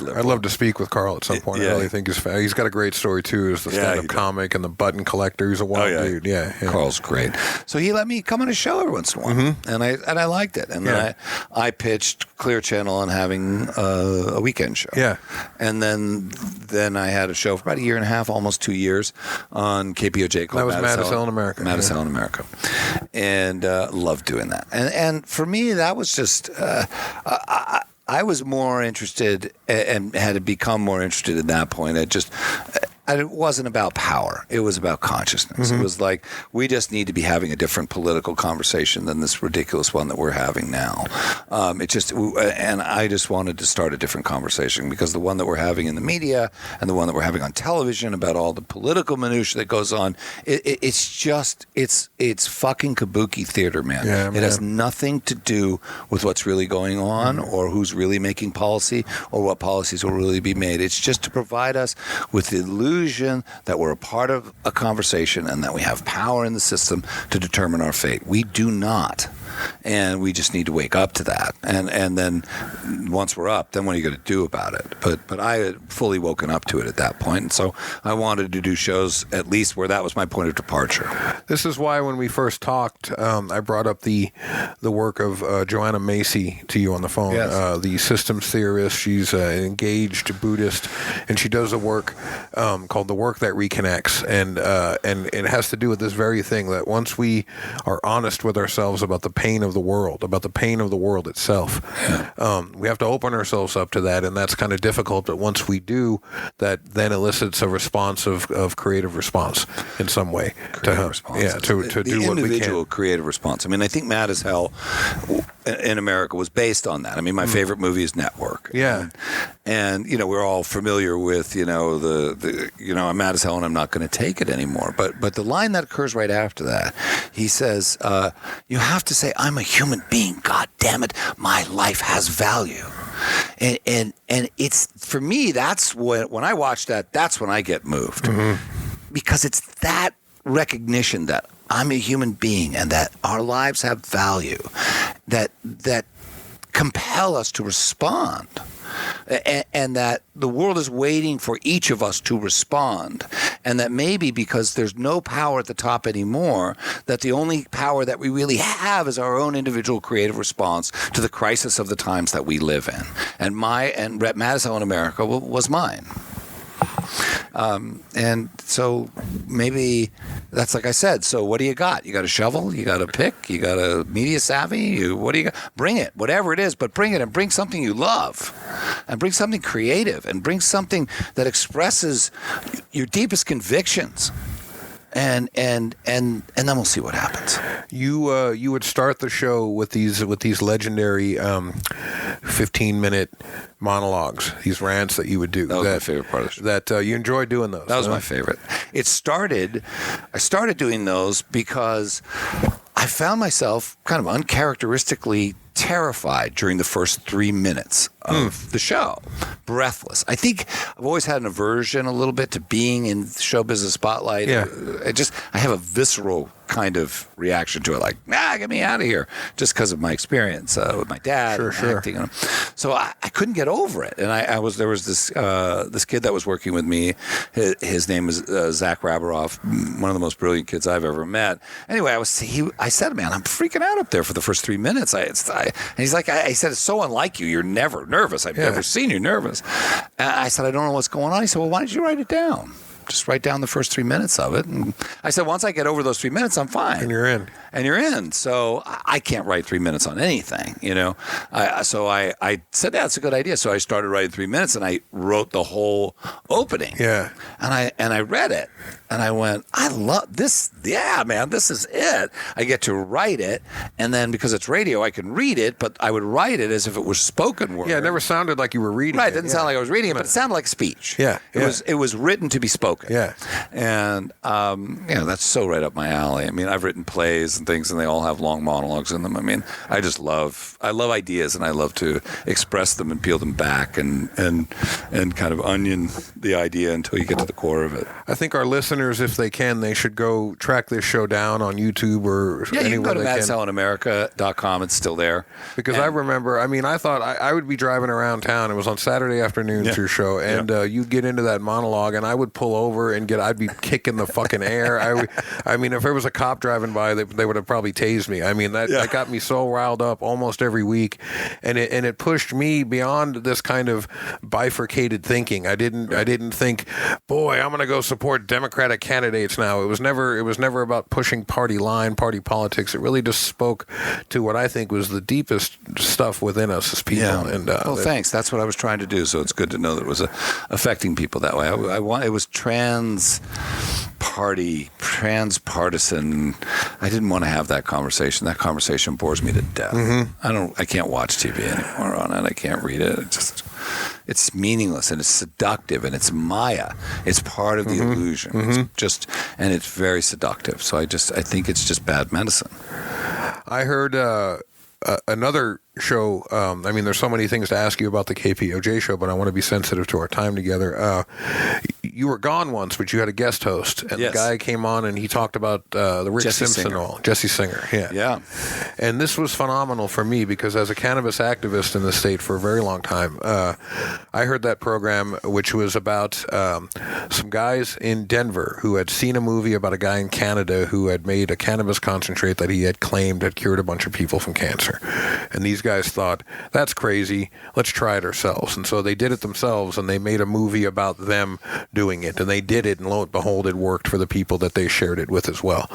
liberal. I'd love to speak with Carl at some point. I really think he's got a great story too. As the stand-up comic and the button collector. He's a wild dude. Yeah. Carl's great. So he let me come on his show every once in a while, and I liked it. And then I pitched Clear Channel on having a weekend show. Yeah. And then I had a show for about a year and a half, almost 2 years, on KPOJ called Madison America. Madison America. And loved doing that. And for me, that was just I was more interested and had become more interested at that point. It wasn't about power. It was about consciousness. It was like, we just need to be having a different political conversation than this ridiculous one that we're having now. And I just wanted to start a different conversation, because the one that we're having in the media and the one that we're having on television about all the political minutia that goes on, it's fucking kabuki theater, man. Yeah, it has nothing to do with what's really going on or who's really making policy or what policies will really be made. It's just to provide us with the illusion that we're a part of a conversation and that we have power in the system to determine our fate. We do not. And we just need to wake up to that. And then once we're up, then what are you going to do about it? But I had fully woken up to it at that point. And so I wanted to do shows at least where that was my point of departure. This is why when we first talked, I brought up the work of Joanna Macy to you on the phone, the systems theorist. She's an engaged Buddhist, and she does a work called The Work That Reconnects. And it has to do with this very thing, that once we are honest with ourselves about the pain of the world, about the pain of the world itself, we have to open ourselves up to that, and that's kind of difficult. But once we do, that then elicits a response of creative response in some way. To do what we can. The individual creative response. I mean, I think Mad as Hell in America was based on that. I mean, my favorite movie is Network. Yeah. And we're all familiar with, I'm mad as hell and I'm not going to take it anymore. But the line that occurs right after that, he says, you have to say, I'm a human being. God damn it. My life has value. And it's, for me, that's when I watch that, that's when I get moved. Because it's that recognition that I'm a human being and that our lives have value, that compel us to respond. And that the world is waiting for each of us to respond. And that maybe because there's no power at the top anymore, that the only power that we really have is our own individual creative response to the crisis of the times that we live in. And Madison in America was mine. And so maybe that's, like I said, so what do you got? You got a shovel? You got a pick? You got a media savvy? What do you got? Bring it, whatever it is, but bring it, and bring something you love, and bring something creative, and bring something that expresses your deepest convictions. And then we'll see what happens. You would start the show with these legendary 15-minute monologues, these rants that you would do. That was my favorite part of the show. That you enjoyed doing those. That was my favorite. I started doing those because I found myself kind of uncharacteristically terrified during the first 3 minutes of the show. Breathless. I think I've always had an aversion a little bit to being in show business spotlight. Yeah. I have a visceral kind of reaction to it, like, get me out of here, just because of my experience with my dad and acting. So I couldn't get over it. And there was this kid that was working with me. His name is Zach Raberoff, one of the most brilliant kids I've ever met. Anyway, I said, man, I'm freaking out up there for the first 3 minutes. And he's like, I said, it's so unlike you. You're never nervous. I've never seen you nervous. And I said, I don't know what's going on. He said, well, why don't you write it down? Just write down the first 3 minutes of it. And I said, once I get over those 3 minutes, I'm fine. And you're in. So I can't write 3 minutes on anything, So I said, that's a good idea. So I started writing 3 minutes, and I wrote the whole opening. Yeah. And I read it, and I went, I love this. Yeah, man, this is it. I get to write it, and then because it's radio, I can read it, but I would write it as if it was spoken word. Yeah, it never sounded like you were reading it. Right, it didn't sound like I was reading it, but it sounded like speech. Yeah. It was written to be spoken. Yeah. And, that's so right up my alley. I mean, I've written plays and things, and they all have long monologues in them. I mean, I love ideas, and I love to express them and peel them back and kind of onion the idea until you get to the core of it. I think our listeners listeners, if they can, they should go track this show down on YouTube or Yeah, you can go anywhere to they can. madsellinamerica.com. It's still there. Because I remember, I mean, I thought I would be driving around town. It was on Saturday afternoons, your show, and you'd get into that monologue, and I would pull over and I'd be kicking the fucking air. I mean, if there was a cop driving by, they would have probably tased me. I mean, that got me so riled up almost every week, and it pushed me beyond this kind of bifurcated thinking. I didn't think, boy, I'm going to go support Democratic candidates now. It was never about pushing party politics. It really just spoke to what I think was the deepest stuff within us as people. Yeah. And well, thanks. That's what I was trying to do. So it's good to know that it was affecting people that way. It was transpartisan. I didn't want to have that conversation. That conversation bores me to death. Mm-hmm. I can't watch TV anymore on it. I can't read it. It's meaningless and it's seductive and it's Maya. It's part of the illusion. It's and it's very seductive. So I think it's just bad medicine. I heard another show. I mean, there's so many things to ask you about the KPOJ show, but I want to be sensitive to our time together. You were gone once, but you had a guest host, and the guy came on and he talked about the Rick Simpson oil. Jesse Singer, yeah. And this was phenomenal for me because as a cannabis activist in the state for a very long time, I heard that program, which was about some guys in Denver who had seen a movie about a guy in Canada who had made a cannabis concentrate that he had claimed had cured a bunch of people from cancer. And these guys thought, that's crazy, let's try it ourselves. And so they did it themselves, and they made a movie about them doing it. And they did it, and lo and behold, it worked for the people that they shared it with as well.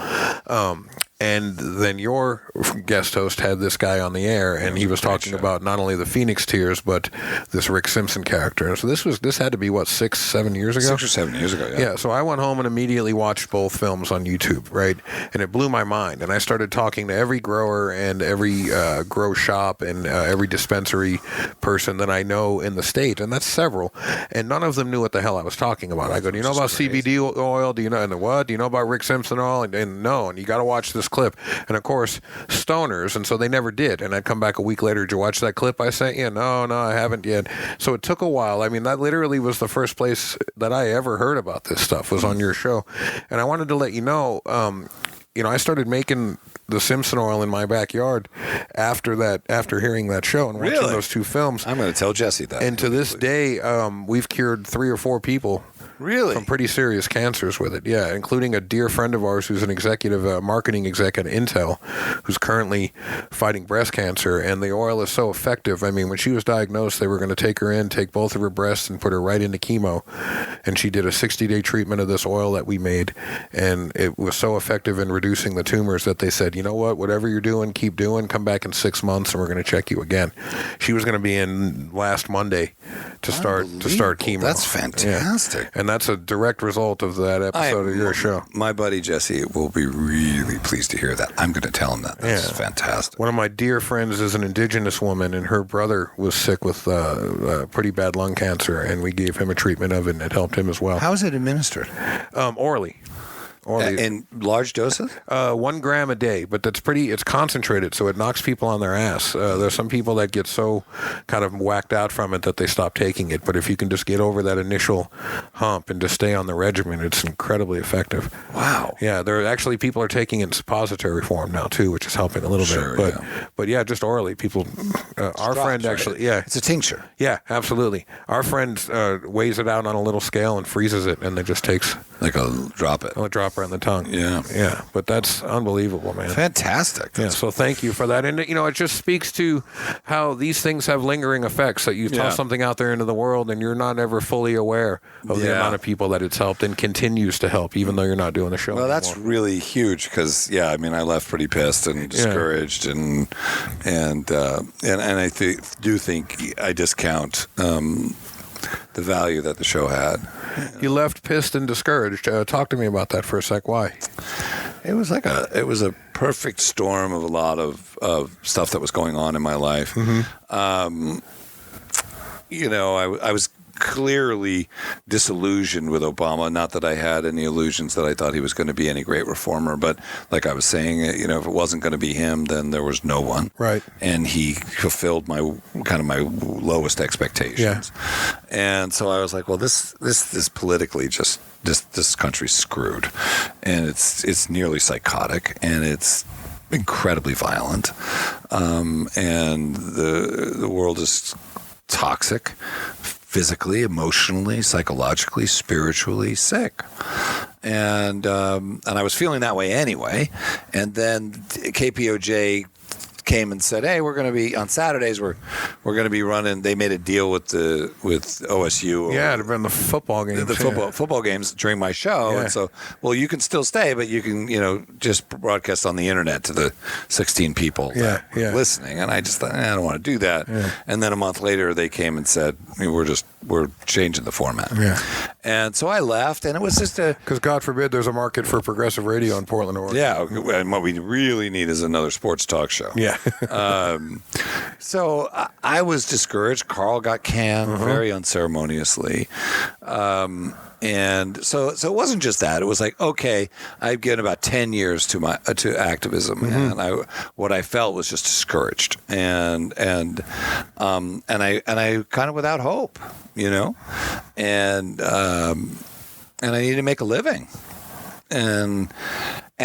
And then your guest host had this guy on the air, and he was talking about not only the Phoenix Tears, but this Rick Simpson character. And so this had to be, 6-7 years ago? 6 or 7 years ago, Yeah, so I went home and immediately watched both films on YouTube, right? And it blew my mind. And I started talking to every grower and every grow shop and every dispensary person that I know in the state, and that's several. And none of them knew what the hell I was talking about. I go, do you know about CBD oil? Do you know, and what? Do you know about Rick Simpson oil? And no, and you got to watch this clip. And of course, stoners, and so they never did. And I'd come back a week later, did you watch that clip I sent you? No, I haven't yet. So it took a while. I mean, that literally was the first place that I ever heard about this stuff was on your show. And I wanted to let you know, I started making the Simpson oil in my backyard after hearing that show and watching those two films. I'm going to tell Jesse that. And to this day, we've cured 3 or 4 people. Really? From pretty serious cancers with it, yeah, including a dear friend of ours who's an executive, marketing exec at Intel, who's currently fighting breast cancer, and the oil is so effective. I mean, when she was diagnosed, they were going to take her in, take both of her breasts, and put her right into chemo, and she did a 60-day treatment of this oil that we made, and it was so effective in reducing the tumors that they said, you know what, whatever you're doing, keep doing, come back in 6 months, and we're going to check you again. She was going to be in last Monday to start chemo. That's fantastic. Yeah. And that's a direct result of that episode of your show. My buddy Jesse will be really pleased to hear that. I'm going to tell him that. That's fantastic. One of my dear friends is an indigenous woman, and her brother was sick with pretty bad lung cancer, and we gave him a treatment of it, and it helped him as well. How is it administered? Orally. In large doses? 1 gram a day, but it's concentrated, so it knocks people on their ass. There's some people that get so kind of whacked out from it that they stop taking it, but if you can just get over that initial hump and just stay on the regimen, it's incredibly effective. Wow. Yeah, people are taking it in suppository form now, too, which is helping a little bit. But yeah, just orally, people, our friend actually, It's a tincture. Yeah, absolutely. Our friend weighs it out on a little scale and freezes it, and it just takes... Like a drop it. A dropper on the tongue. Yeah. But that's unbelievable, man. Fantastic. So thank you for that. And, it just speaks to how these things have lingering effects, that you toss something out there into the world and you're not ever fully aware of the amount of people that it's helped and continues to help, even though you're not doing the show anymore. That's really huge because, I left pretty pissed and discouraged and I do think I discount the value that the show had. You left pissed and discouraged. Talk to me about that for a sec. Why? It was a perfect storm of a lot of stuff that was going on in my life. Mm-hmm. I was clearly disillusioned with Obama. Not that I had any illusions that I thought he was going to be any great reformer, but like I was saying, if it wasn't going to be him, then there was no one. Right. And he fulfilled my lowest expectations. Yeah. And so I was like, well, this politically just this country's screwed, and it's nearly psychotic, and it's incredibly violent, and the world is toxic, physically, emotionally, psychologically, spiritually sick. And I was feeling that way anyway. And then KPOJ came and said, "Hey, we're going to be on Saturdays. We're going to be running." They made a deal with OSU. Yeah, to run the football games. The football games during my show, Yeah. and so you can still stay, but you can just broadcast on the internet to the 16 people that were listening. And I just thought, I don't want to do that. Yeah. And then a month later, they came and said, we're changing the format. Yeah. And so I left, and it was just because God forbid there's a market for progressive radio in Portland, Oregon. Yeah, and what we really need is another sports talk show. Yeah. So I was discouraged. Carl got canned very unceremoniously. And so it wasn't just that. It was like, okay, I've given about 10 years to activism, and what I felt was just discouraged, and I kind of without hope, and I needed to make a living. And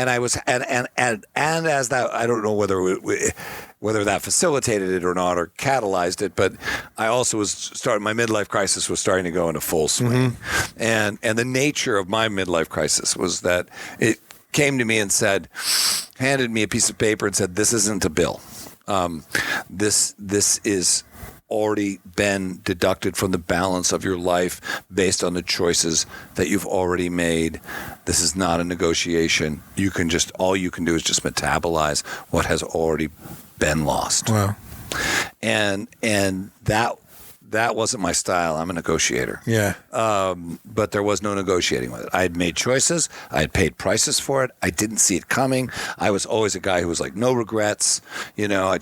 I was and as that, I don't know whether that facilitated it or not or catalyzed it, but I also my midlife crisis was starting to go into full swing. And the nature of my midlife crisis was that it came to me and handed me a piece of paper and said, "This isn't a bill. This is already been deducted from the balance of your life based on the choices that you've already made. This is not a negotiation. All you can do is just metabolize what has already been lost." Wow. And that wasn't my style. I'm a negotiator. Yeah. But there was no negotiating with it. I had made choices. I had paid prices for it. I didn't see it coming. I was always a guy who was like, no regrets. I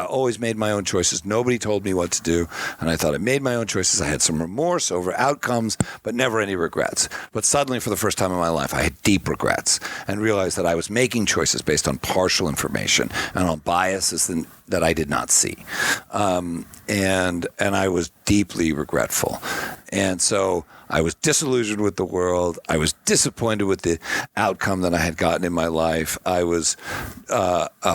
always made my own choices. Nobody told me what to do. And I thought I made my own choices. I had some remorse over outcomes, but never any regrets. But suddenly, for the first time in my life, I had deep regrets and realized that I was making choices based on partial information and on biases that I did not see. And I was deeply regretful. And so I was disillusioned with the world. I was disappointed with the outcome that I had gotten in my life. I was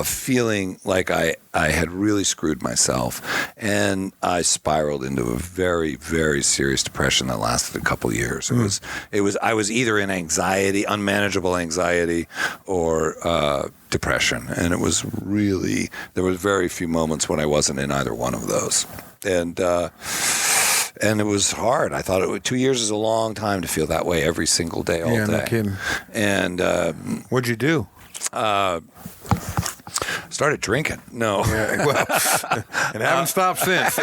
feeling like I had really screwed myself. And I spiraled into a very, very serious depression that lasted a couple of years. I was either in anxiety, unmanageable anxiety, or depression. And it was really, there were very few moments when I wasn't in either one of those. And it was hard. I thought 2 years is a long time to feel that way every single day, all day. No kidding. And what'd you do? Started drinking. No. Yeah, well, and haven't stopped since.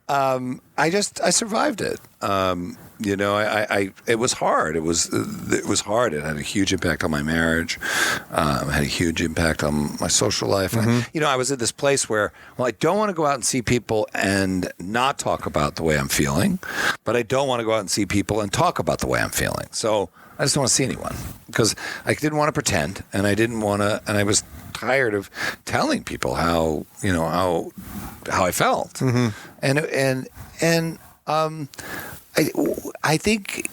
I survived it. It was hard. It was hard. It had a huge impact on my marriage. Had a huge impact on my social life. I was at this place where, I don't want to go out and see people and not talk about the way I'm feeling, but I don't want to go out and see people and talk about the way I'm feeling. So I just don't want to see anyone because I didn't want to pretend, and I didn't want to, and I was tired of telling people how I felt. I think,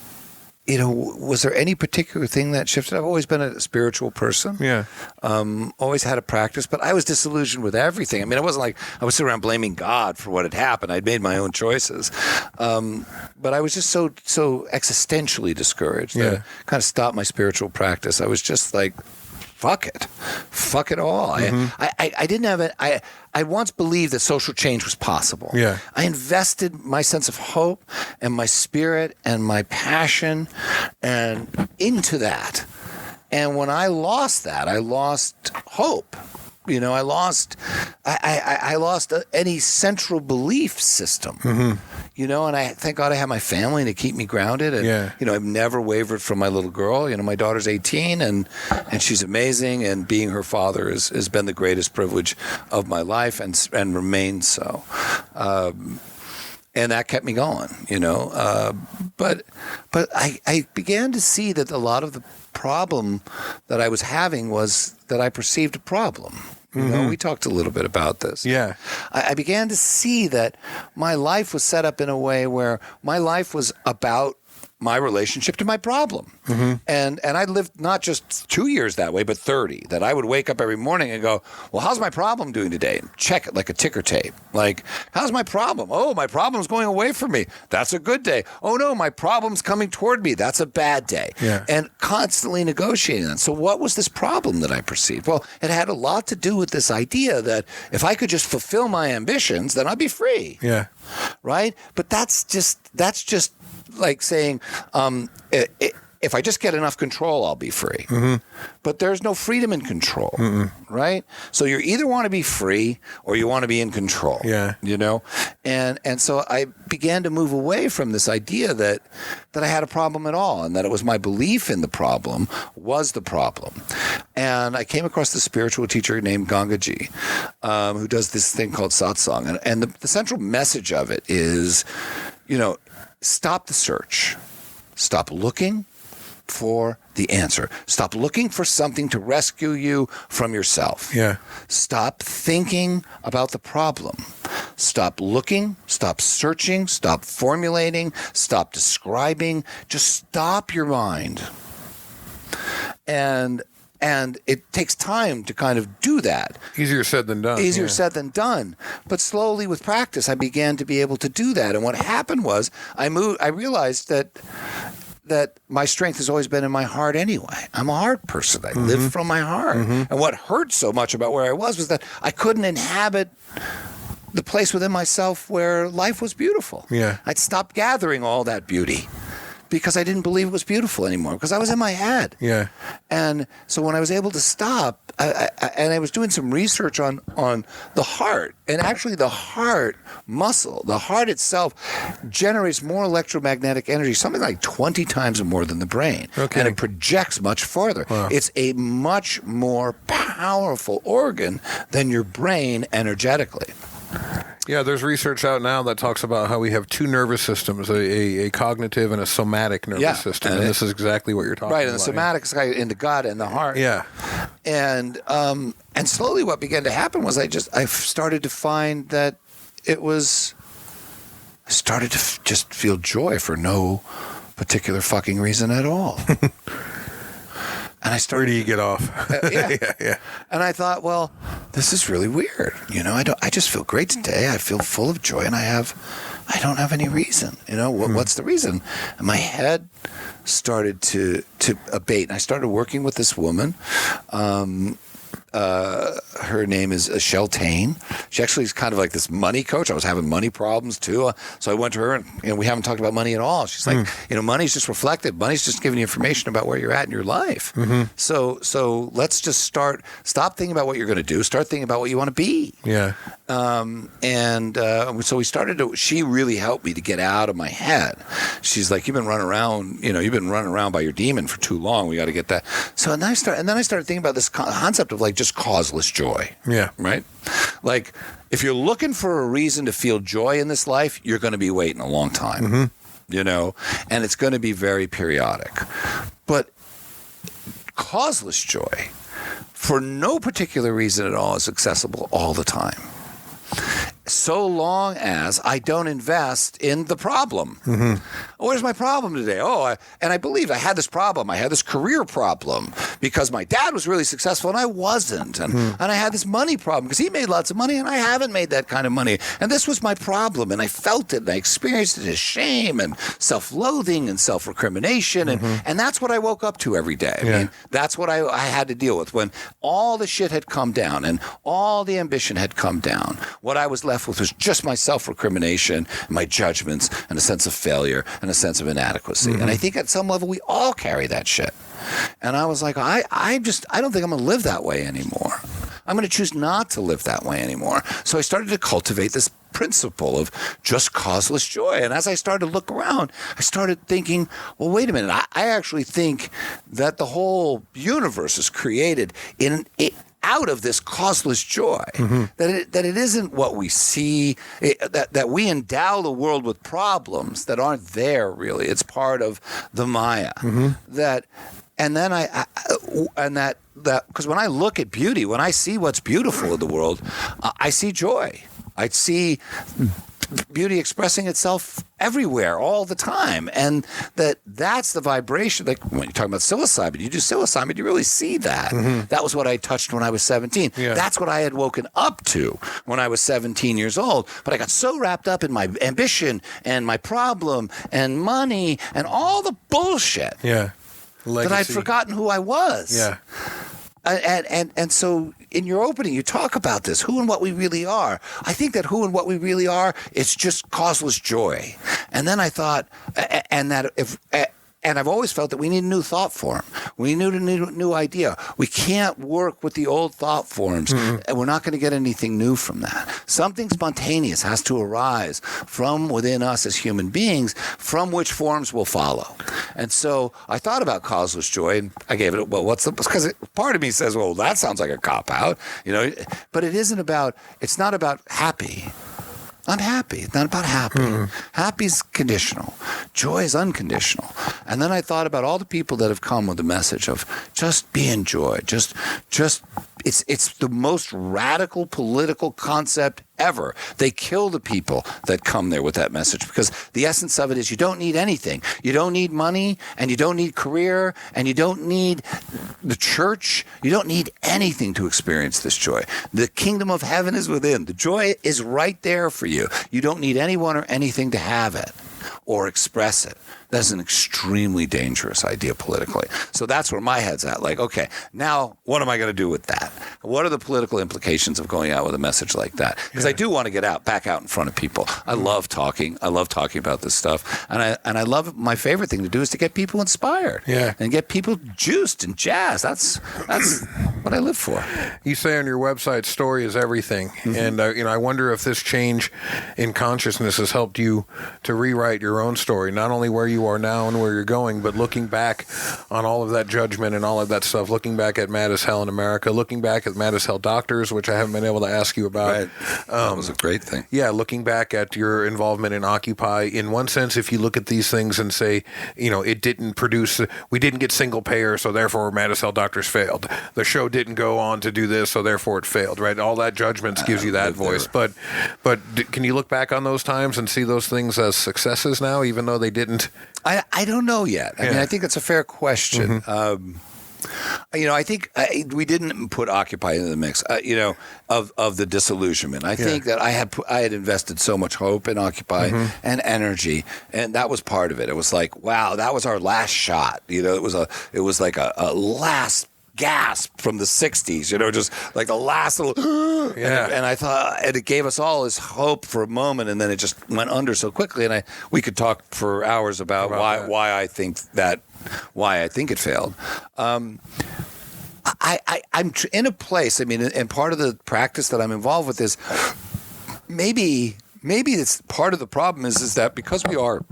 was there any particular thing that shifted? I've always been a spiritual person. Yeah. Always had a practice, but I was disillusioned with everything. I mean, it wasn't like I was sitting around blaming God for what had happened. I'd made my own choices. But I was just so existentially discouraged that it kind of stopped my spiritual practice. I was just like, fuck it all. I didn't have it. I once believed that social change was possible. Yeah. I invested my sense of hope and my spirit and my passion and into that. And when I lost that, I lost hope. I lost any central belief system. And I thank God I have my family to keep me grounded. And I've never wavered from my little girl. My daughter's 18 and she's amazing. And being her father has been the greatest privilege of my life and remains so. And that kept me going, But I began to see that a lot of the problem that I was having was that I perceived a problem. We talked a little bit about this. Yeah. I began to see that my life was set up in a way where my life was about my relationship to my problem. And I lived not just 2 years that way, but 30, that I would wake up every morning and go, well, how's my problem doing today? Check it like a ticker tape. Like, how's my problem? Oh, my problem's going away from me. That's a good day. Oh, no, my problem's coming toward me. That's a bad day. Yeah. And constantly negotiating that. So what was this problem that I perceived? Well, it had a lot to do with this idea that if I could just fulfill my ambitions, then I'd be free. Yeah. Right? But that's just like saying, if I just get enough control, I'll be free. But there's no freedom in control, right? So you either want to be free or you want to be in control. Yeah. And so I began to move away from this idea that I had a problem at all, and that it was my belief in the problem was the problem. And I came across this spiritual teacher named Gangaji, who does this thing called satsang. And the central message of it is, stop the search. Stop looking for the answer. Stop looking for something to rescue you from yourself. Yeah. Stop thinking about the problem. Stop looking, stop searching, stop formulating, stop describing. Just stop your mind. And it takes time to kind of do that. Easier said than done. Easier said than done. But slowly with practice, I began to be able to do that. And what happened was I realized that my strength has always been in my heart anyway. I'm a heart person. I live from my heart. And what hurt so much about where I was that I couldn't inhabit the place within myself where life was beautiful. Yeah. I'd stopped gathering all that beauty because I didn't believe it was beautiful anymore, because I was in my head. Yeah. And so when I was able to stop, I was doing some research on the heart, and actually the heart muscle, the heart itself generates more electromagnetic energy, something like 20 times more than the brain. Okay. And it projects much farther. Wow. It's a much more powerful organ than your brain energetically. Yeah, there's research out now that talks about how we have two nervous systems, a cognitive and a somatic nervous system. And this is exactly what you're talking about. Right, and the somatic is in the gut and the heart. Yeah. And slowly what began to happen was I started to find that I started to just feel joy for no particular fucking reason at all. And I started. Where do you get off? Yeah. And I thought, well, this is really weird. I just feel great today. I feel full of joy, and I don't have any reason. What's the reason? And my head started to abate. And I started working with this woman. Her name is Sheltane. She actually is kind of like this money coach. I was having money problems too. So I went to her and we haven't talked about money at all. She's like, money's just reflective. Money's just giving you information about where you're at in your life. So let's just stop thinking about what you're going to do. Start thinking about what you want to be. Yeah. So we started she really helped me to get out of my head. She's like, you've been running around by your demon for too long. We got to get that. So then I started thinking about this concept of like just causeless joy. Yeah. Right? Like, if you're looking for a reason to feel joy in this life, you're going to be waiting a long time. And it's going to be very periodic. But causeless joy, for no particular reason at all, is accessible all the time. So long as I don't invest in the problem. Where's my problem today? And I believed I had this problem. I had this career problem because my dad was really successful and I wasn't. And I had this money problem because he made lots of money and I haven't made that kind of money. And this was my problem. And I felt it and I experienced it as shame and self-loathing and self-recrimination. And that's what I woke up to every day. I mean, that's what I had to deal with. When all the shit had come down and all the ambition had come down, what I was left with was just my self-recrimination, my judgments, and a sense of failure and a sense of inadequacy. And I think at some level we all carry that shit. And I was like, I don't think I'm going to live that way anymore. I'm going to choose not to live that way anymore. So I started to cultivate this principle of just causeless joy. And as I started to look around, I started thinking, well, wait a minute. I actually think that the whole universe is created out of this causeless joy, that it isn't what we see, that we endow the world with problems that aren't there really. It's part of the Maya. And then that because when I look at beauty, when I see what's beautiful in the world, I see joy. I see beauty expressing itself everywhere all the time, and that's the vibration. Like when you're talking about psilocybin, you do psilocybin, you really see that. That was what I touched when I was 17. That's what I had woken up to when I was 17 years old. But I got so wrapped up in my ambition and my problem and money and all the bullshit that I'd forgotten who I was. And so in your opening, you talk about this, who and what we really are. I think that who and what we really are, it's just causeless joy. And then I thought, and I've always felt that we need a new thought form. We need a new idea. We can't work with the old thought forms, and we're not going to get anything new from that. Something spontaneous has to arise from within us as human beings, from which forms will follow. And so I thought about causeless joy, and I gave it, because part of me says, well, that sounds like a cop-out, but it's not about happy. I'm happy. It's not about happy. Happy is conditional. Joy is unconditional. And then I thought about all the people that have come with the message of just be in joy. Just it's the most radical political concept ever. They kill the people that come there with that message, because the essence of it is you don't need anything. You don't need money, and you don't need career, and you don't need the church. You don't need anything to experience this joy. The kingdom of heaven is within. The joy is right there for you. You don't need anyone or anything to have it or express it. That's an extremely dangerous idea politically. So that's where my head's at. Like, okay, now what am I going to do with that? What are the political implications of going out with a message like that? Because I do want to get back out in front of people. I love talking. I love talking about this stuff. And I love, my favorite thing to do is to get people inspired. And get people juiced and jazzed. That's what I live for. You say on your website, story is everything. And I wonder if this change in consciousness has helped you to rewrite your own story, not only where you are now and where you're going, but looking back on all of that judgment and all of that stuff, looking back at Mad as Hell in America, looking back at Mad as Hell Doctors, which I haven't been able to ask you about. Right. That was a great thing. Yeah, looking back at your involvement in Occupy. In one sense, if you look at these things and say, it didn't produce, we didn't get single payer, so therefore Mad as Hell Doctors failed. The show didn't go on to do this, so therefore it failed, right? All that judgment gives you that voice. But can you look back on those times and see those things as successes now, even though they didn't? I don't know yet. I mean, I think it's a fair question. I think we didn't put Occupy into the mix, of the disillusionment. I think that I had invested so much hope in Occupy and energy, and that was part of it. It was like, wow, that was our last shot. It was like a last gasp from the 60s, just like the last little and I thought, and it gave us all this hope for a moment, and then it just went under so quickly, and we could talk for hours about why I think it failed. I'm in a place, and part of the practice that I'm involved with is maybe it's part of the problem is that because we are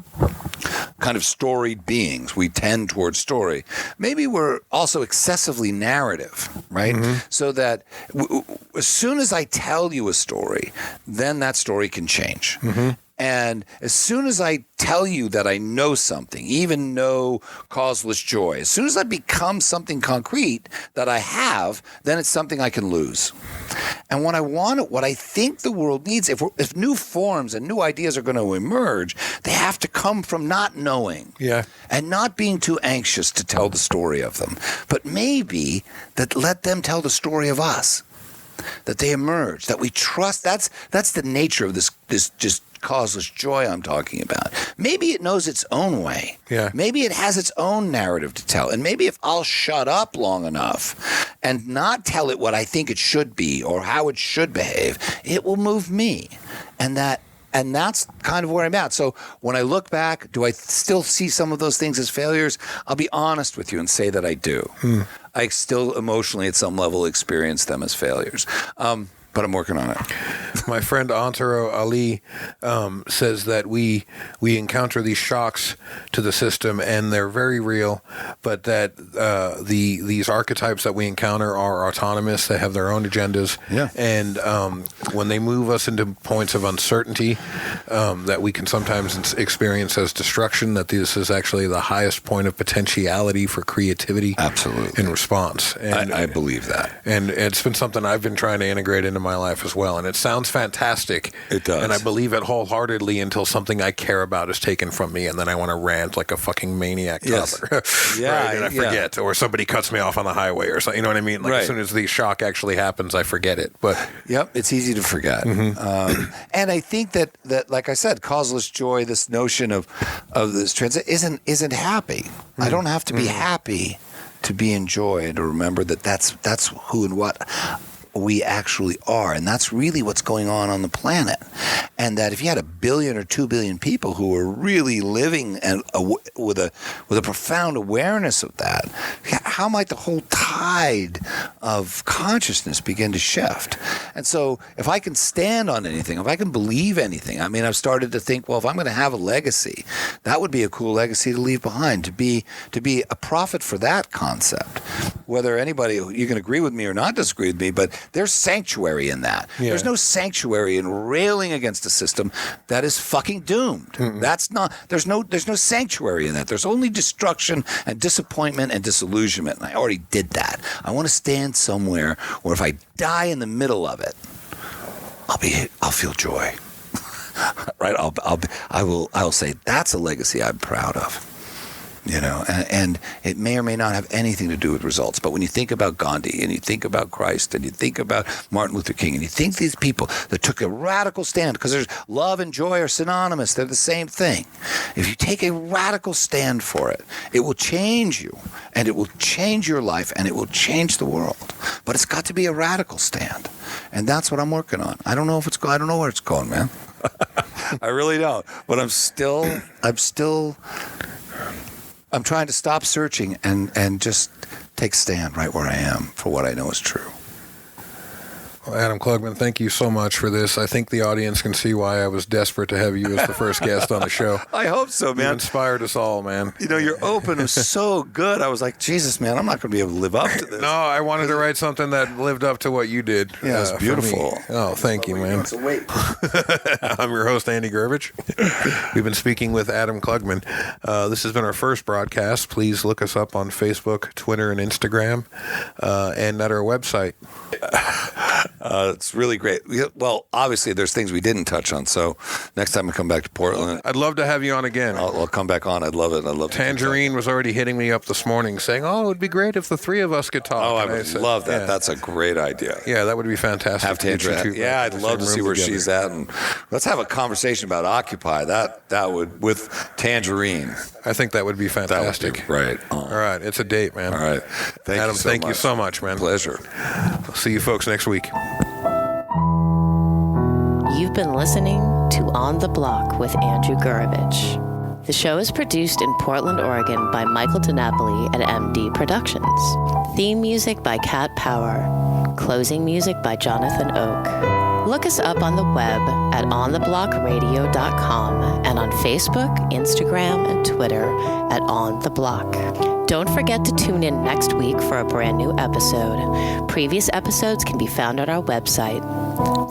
kind of storied beings, we tend towards story. Maybe we're also excessively narrative, right? So that as soon as I tell you a story, then that story can change. And as soon as I tell you that I know something, even know causeless joy, as soon as I become something concrete that I have, then it's something I can lose. And what I think the world needs, if new forms and new ideas are going to emerge, they have to come from not knowing and not being too anxious to tell the story of them, but maybe that let them tell the story of us, that they emerge, that we trust. That's the nature of this just causeless joy I'm talking about. Maybe it knows its own way. Maybe it has its own narrative to tell. And maybe if I'll shut up long enough and not tell it what I think it should be or how it should behave, it will move me. And that's kind of where I'm at. So when I look back, do I still see some of those things as failures? I'll be honest with you and say that I do. I still emotionally at some level experience them as failures. but I'm working on it. My friend Antero Ali says that we encounter these shocks to the system, and they're very real, but that these archetypes that we encounter are autonomous. They have their own agendas, and when they move us into points of uncertainty that we can sometimes experience as destruction, that this is actually the highest point of potentiality for creativity. Absolutely. In response. And I believe that. And it's been something I've been trying to integrate into my life as well. And it sounds fantastic. It does. And I believe it wholeheartedly until something I care about is taken from me, and then I want to rant like a fucking maniac toddler. Yeah. And I forget. Or somebody cuts me off on the highway or something. You know what I mean? Like as soon as the shock actually happens, I forget it. But yep, it's easy to forget. And I think that like I said, causeless joy, this notion of this transit isn't happy. I don't have to be happy to be in joy, and to remember that that's who and what we actually are, and that's really what's going on the planet. And that if you had 1 billion or 2 billion people who were really living and with a profound awareness of that, how might the whole tide of consciousness begin to shift? And so if I can stand on anything, if I can believe anything, I mean, I've started to think, well, if I'm going to have a legacy, that would be a cool legacy to leave behind, to be a prophet for that concept. Whether anybody, you can agree with me or not disagree with me, but there's sanctuary in that. Yeah. There's no sanctuary in railing against a system that is fucking doomed. That's not. There's no sanctuary in that. There's only destruction and disappointment and disillusionment. And I already did that. I want to stand somewhere where if I die in the middle of it, I'll feel joy. Right? I'll say that's a legacy I'm proud of. You know, and it may or may not have anything to do with results. But when you think about Gandhi, and you think about Christ, and you think about Martin Luther King, and you think these people that took a radical stand, because there's love and joy are synonymous, they're the same thing. If you take a radical stand for it, it will change you, and it will change your life, and it will change the world. But it's got to be a radical stand, and that's what I'm working on. I don't know I don't know where it's going, man. I really don't. But I'm trying to stop searching and just take stand right where I am for what I know is true. Well, Adam Klugman, thank you so much for this. I think the audience can see why I was desperate to have you as the first guest on the show. I hope so, man. You inspired us all, man. You know, your open was so good. I was like, Jesus, man, I'm not going to be able to live up to this. No, I wanted to write something that lived up to what you did. Yeah, it's beautiful. Oh, thank you, man. I'm your host, Andy Gurovich. We've been speaking with Adam Klugman. This has been our first broadcast. Please look us up on Facebook, Twitter, and Instagram, and at our website. It's really great. Well, obviously, there's things we didn't touch on. So next time I come back to Portland, I'd love to have you on again. I'll come back on. I'd love it. I'd love. Tangerine was already hitting me up this morning, saying, "Oh, it would be great if the three of us could talk." Oh, I would love that. Yeah. That's a great idea. Yeah, that would be fantastic. Have Tangerine. Yeah, I'd love to see where she's at, and let's have a conversation about Occupy. That would with Tangerine. I think that would be fantastic. That would be right. All right, it's a date, man. All right, Adam, thank you so much, man. Pleasure. I'll see you folks next week. You've been listening to On the Block with Andrew Gurovich. The show is produced in Portland, Oregon by Michael DiNapoli at MD Productions. Theme music by Cat Power. Closing music by Jonathan Oak. Look us up on the web at ontheblockradio.com and on Facebook, Instagram, and Twitter at On The Block. Don't forget to tune in next week for a brand new episode. Previous episodes can be found on our website.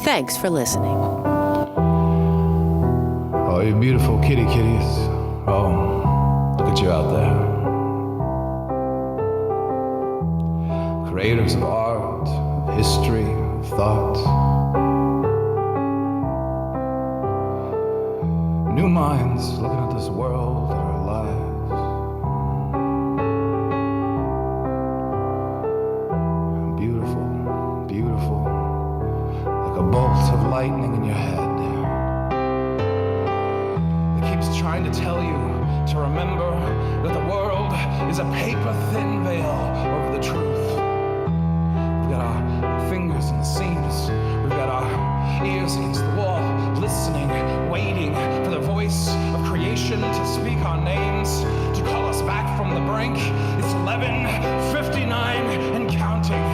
Thanks for listening. Oh, you beautiful kitties. Oh, look at you out there. Creators of art, of history, of thought. New minds looking at this world and our lives. Beautiful, like a bolt of lightning in your head. It keeps trying to tell you to remember that the world is a paper-thin veil over the truth. We've got our fingers in the seams. We've got our ears against the wall, listening, waiting for the voice of creation to speak our names, to call us back from the brink. It's 11:59 and counting.